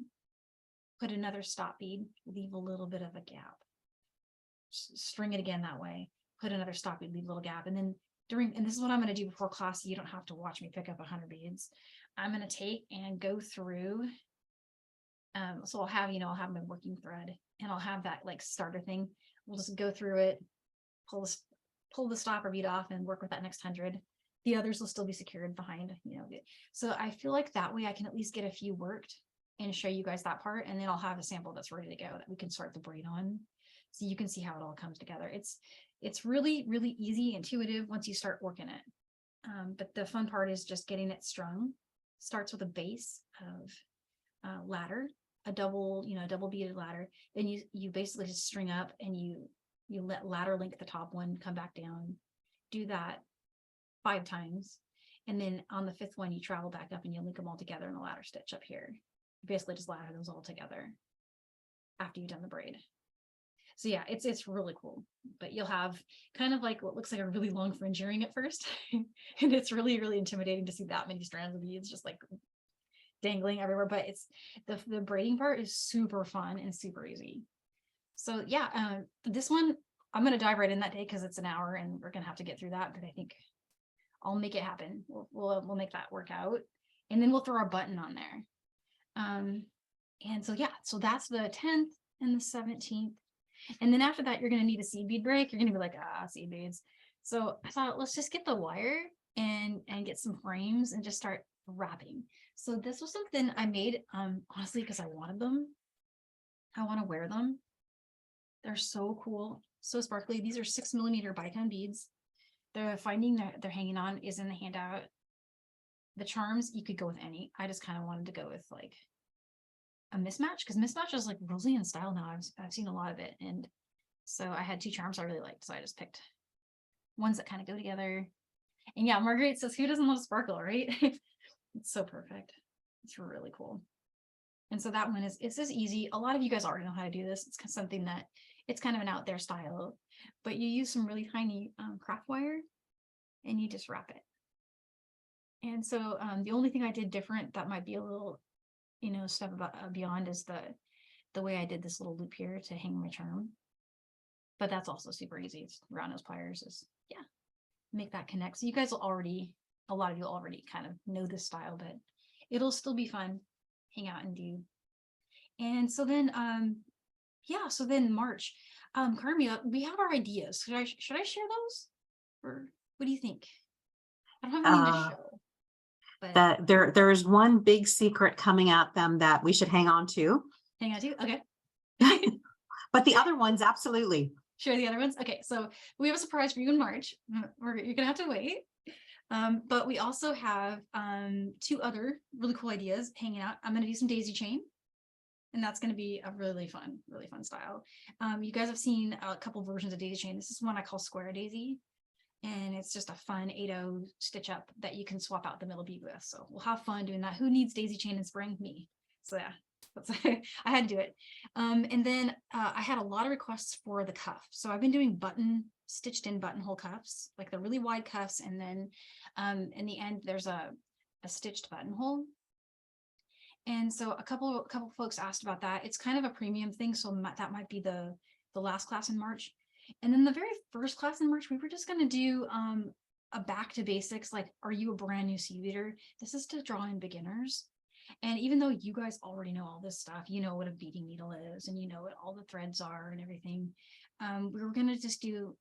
put another stop bead, leave a little bit of a gap, string it again that way, put another stop bead, leave a little gap, and then and this is what I'm going to do before class, so you don't have to watch me pick up 100 beads. I'm going to take and go through, so I'll have, you know, I'll have my working thread, and I'll have that like starter thing. We'll just go through it, pull the stopper bead off and work with that next 100. The others will still be secured behind, you know. So I feel like that way I can at least get a few worked and show you guys that part, and then I'll have a sample that's ready to go that we can start the braid on, so you can see how it all comes together. It's really, really easy, intuitive once you start working it. But the fun part is just getting it strung. Starts with a base of ladder, a double beaded ladder. Then you basically just string up, and you let ladder link the top one, come back down, do that 5 times, and then on the 5th one you travel back up and you link them all together in a ladder stitch up here. You basically just ladder those all together after you've done the braid. So yeah, it's really cool. But you'll have kind of like what looks like a really long fringe earring at first, and it's really, really intimidating to see that many strands of beads just like dangling everywhere. But it's the braiding part is super fun and super easy. So yeah, this one I'm gonna dive right in that day because it's an hour and we're gonna have to get through that. But I think I'll make it happen. We'll make that work out, and then we'll throw our button on there. And so yeah, so that's the 10th and the 17th. And then after that, you're going to need a seed bead break. You're going to be like, seed beads. So I thought, let's just get the wire and get some frames and just start wrapping. So this was something I made, honestly, because I wanted them. I want to wear them. They're so cool, so sparkly. These are 6mm bicone beads. The finding that they're hanging on is in the handout. The charms, you could go with any. I just kind of wanted to go with like a mismatch, because mismatch is like really in style now. I've seen a lot of it, and so I had 2 charms I really liked, so I just picked ones that kind of go together. And yeah, Marguerite says, who doesn't love sparkle, right? It's so perfect. It's really cool. And so that one it's just easy. A lot of you guys already know how to do this. It's something that it's kind of an out there style, but you use some really tiny craft wire and you just wrap it. And so the only thing I did different that might be a little, you know, step beyond is the way I did this little loop here to hang my charm. But that's also super easy. It's around those pliers, is make that connect. So you guys will already, a lot of you already kind of know this style, but it'll still be fun, hang out and do. And so then so then March, Carmia, we have our ideas. Should I share those, or what do you think? I don't have anything to show. But that there is one big secret coming at them that we should hang on to. Hang on to, okay. But the other ones, absolutely. Share the other ones. Okay, so we have a surprise for you in March. You're gonna have to wait. But we also have 2 other really cool ideas hanging out. I'm gonna do some daisy chain, and that's gonna be a really fun style. You guys have seen a couple versions of daisy chain. This is one I call square daisy. And it's just a fun 8/0 stitch up that you can swap out the middle bead with. So we'll have fun doing that. Who needs daisy chain in spring? Me. So yeah, that's I had to do it. And then I had a lot of requests for the cuff. So I've been doing stitched in buttonhole cuffs, like the really wide cuffs. And then in the end, there's a stitched buttonhole. And so a couple folks asked about that. It's kind of a premium thing. So that might be the last class in March. And then the very first class in March, we were just going to do a back to basics, like, are you a brand new seed beater? This is to draw in beginners. And even though you guys already know all this stuff, you know what a beading needle is, and you know what all the threads are and everything, we were going to just do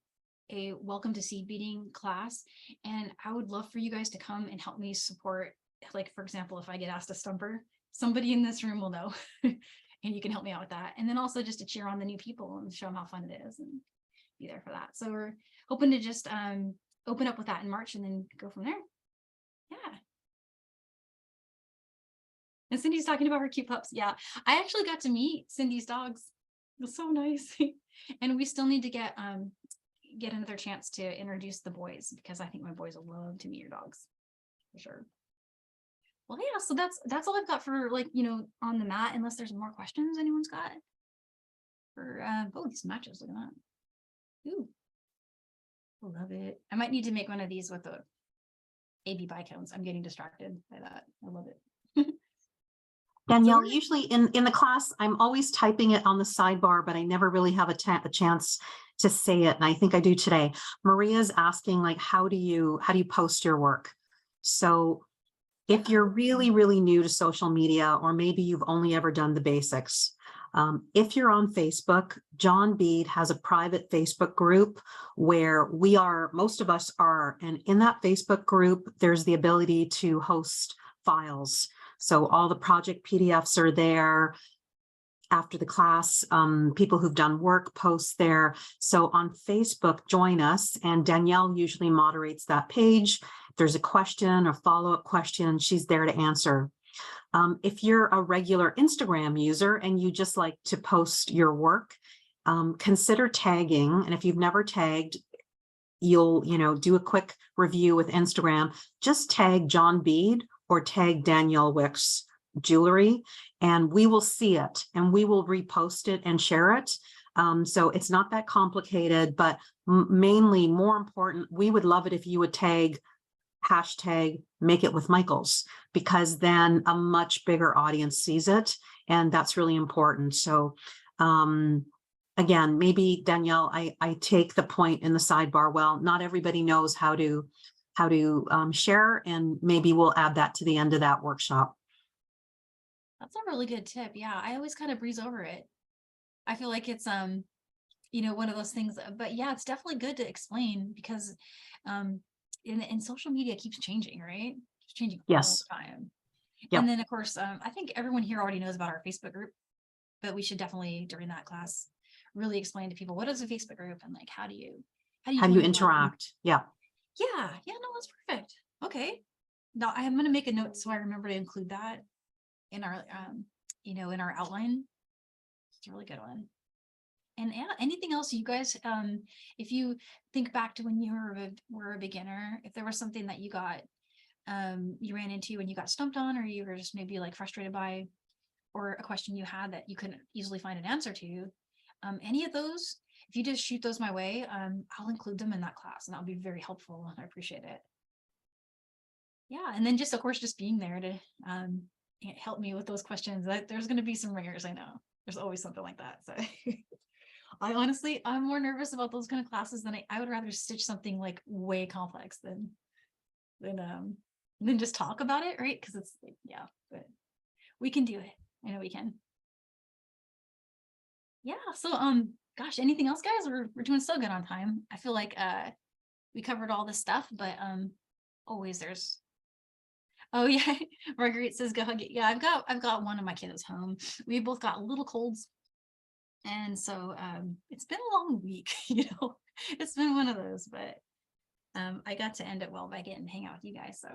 a welcome to seed beading class. And I would love for you guys to come and help me support, like, for example, if I get asked to stumper, somebody in this room will know, and you can help me out with that. And then also just to cheer on the new people and show them how fun it is and be there for that. So we're hoping to just open up with that in March and then go from there. Yeah. And Cindy's talking about her cute pups. Yeah, I actually got to meet Cindy's dogs. It was so nice. And we still need to get another chance to introduce the boys, because I think my boys will love to meet your dogs for sure. Well, yeah, so that's all I've got for, like, you know, on the mat, unless there's more questions anyone's got. For oh, these matches, look at that. Ooh, I love it. I might need to make one of these with the AB bicones. I'm getting distracted by that. I love it. Danielle, usually in the class, I'm always typing it on the sidebar, but I never really have a chance to say it. And I think I do today. Maria's asking, like, how do you post your work? So if you're really, really new to social media, or maybe you've only ever done the basics, if you're on Facebook, John Bead has a private Facebook group where most of us are, and in that Facebook group, there's the ability to host files. So all the project PDFs are there. After the class, people who've done work post there. So on Facebook, join us, and Danielle usually moderates that page. If there's a question or follow-up question, she's there to answer. If you're a regular Instagram user and you just like to post your work, consider tagging. And if you've never tagged, you'll, do a quick review with Instagram. Just tag John Bead or tag Danielle Wickes Jewelry, and we will see it and we will repost it and share it. So it's not that complicated, but mainly, more important, we would love it if you would tag hashtag Make It With Michaels, because then a much bigger audience sees it, and that's really important. So again, maybe Danielle, I take the point in the sidebar. Well, not everybody knows how to share, and maybe we'll add that to the end of that workshop. That's a really good tip. Yeah, I always kind of breeze over it. I feel like it's one of those things, but yeah, it's definitely good to explain, because in social media keeps changing, right? It's changing all the time. Yep. And then of course, I think everyone here already knows about our Facebook group, but we should definitely, during that class, really explain to people, what is a Facebook group, and like how do you interact? Yeah. Yeah, no, that's perfect. Okay. Now I'm going to make a note so I remember to include that in our in our outline. It's a really good one. And yeah, anything else you guys, if you think back to when you were a beginner, if there was something that you got you ran into and you got stumped on, or you were just maybe like frustrated by, or a question you had that you couldn't easily find an answer to, any of those, if you just shoot those my way, I'll include them in that class, and that'll be very helpful. I appreciate it. Yeah, and then just, of course, just being there to help me with those questions. There's going to be some ringers, I know. There's always something like that. So I'm more nervous about those kind of classes than I would rather stitch something like way complex than just talk about it, right? Because it's like, yeah, but we can do it. I know we can. Yeah, so gosh, anything else, guys? We're doing so good on time. I feel like we covered all this stuff, but always there's, oh yeah, Marguerite says go hug it. Yeah, I've got one of my kiddos home. We both got little colds, and so it's been a long week. It's been one of those, but I got to end it well by getting to hang out with you guys, so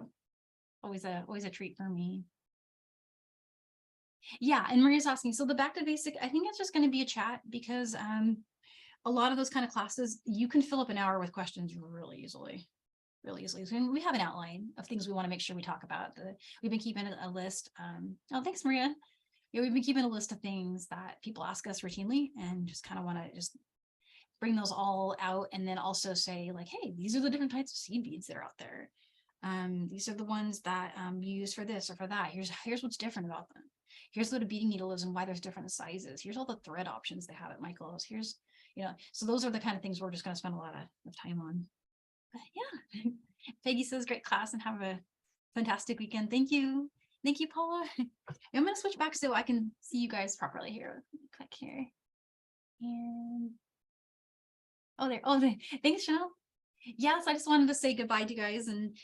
always a treat for me. Yeah, and Maria's asking, so the back to basic, I think it's just going to be a chat, because a lot of those kind of classes, you can fill up an hour with questions really easily. So we have an outline of things we want to make sure we talk about. We've been keeping a list. Oh, thanks, Maria. Yeah, we've been keeping a list of things that people ask us routinely, and just kind of want to just bring those all out, and then also say, like, hey, these are the different types of seed beads that are out there. These are the ones that you use for this or for that. Here's what's different about them. Here's what a beading needle is and why there's different sizes. Here's all the thread options they have at Michael's. Here's, so those are the kind of things we're just going to spend a lot of time on. But yeah, Peggy says great class and have a fantastic weekend. Thank you. Thank you, Paula. I'm going to switch back so I can see you guys properly here. Click here. And thanks, Chanel. Yes, I just wanted to say goodbye to you guys, and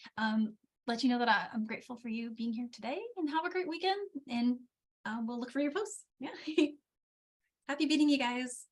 let you know that I'm grateful for you being here today, and have a great weekend, and we'll look for your posts. Yeah. Happy beading, you guys.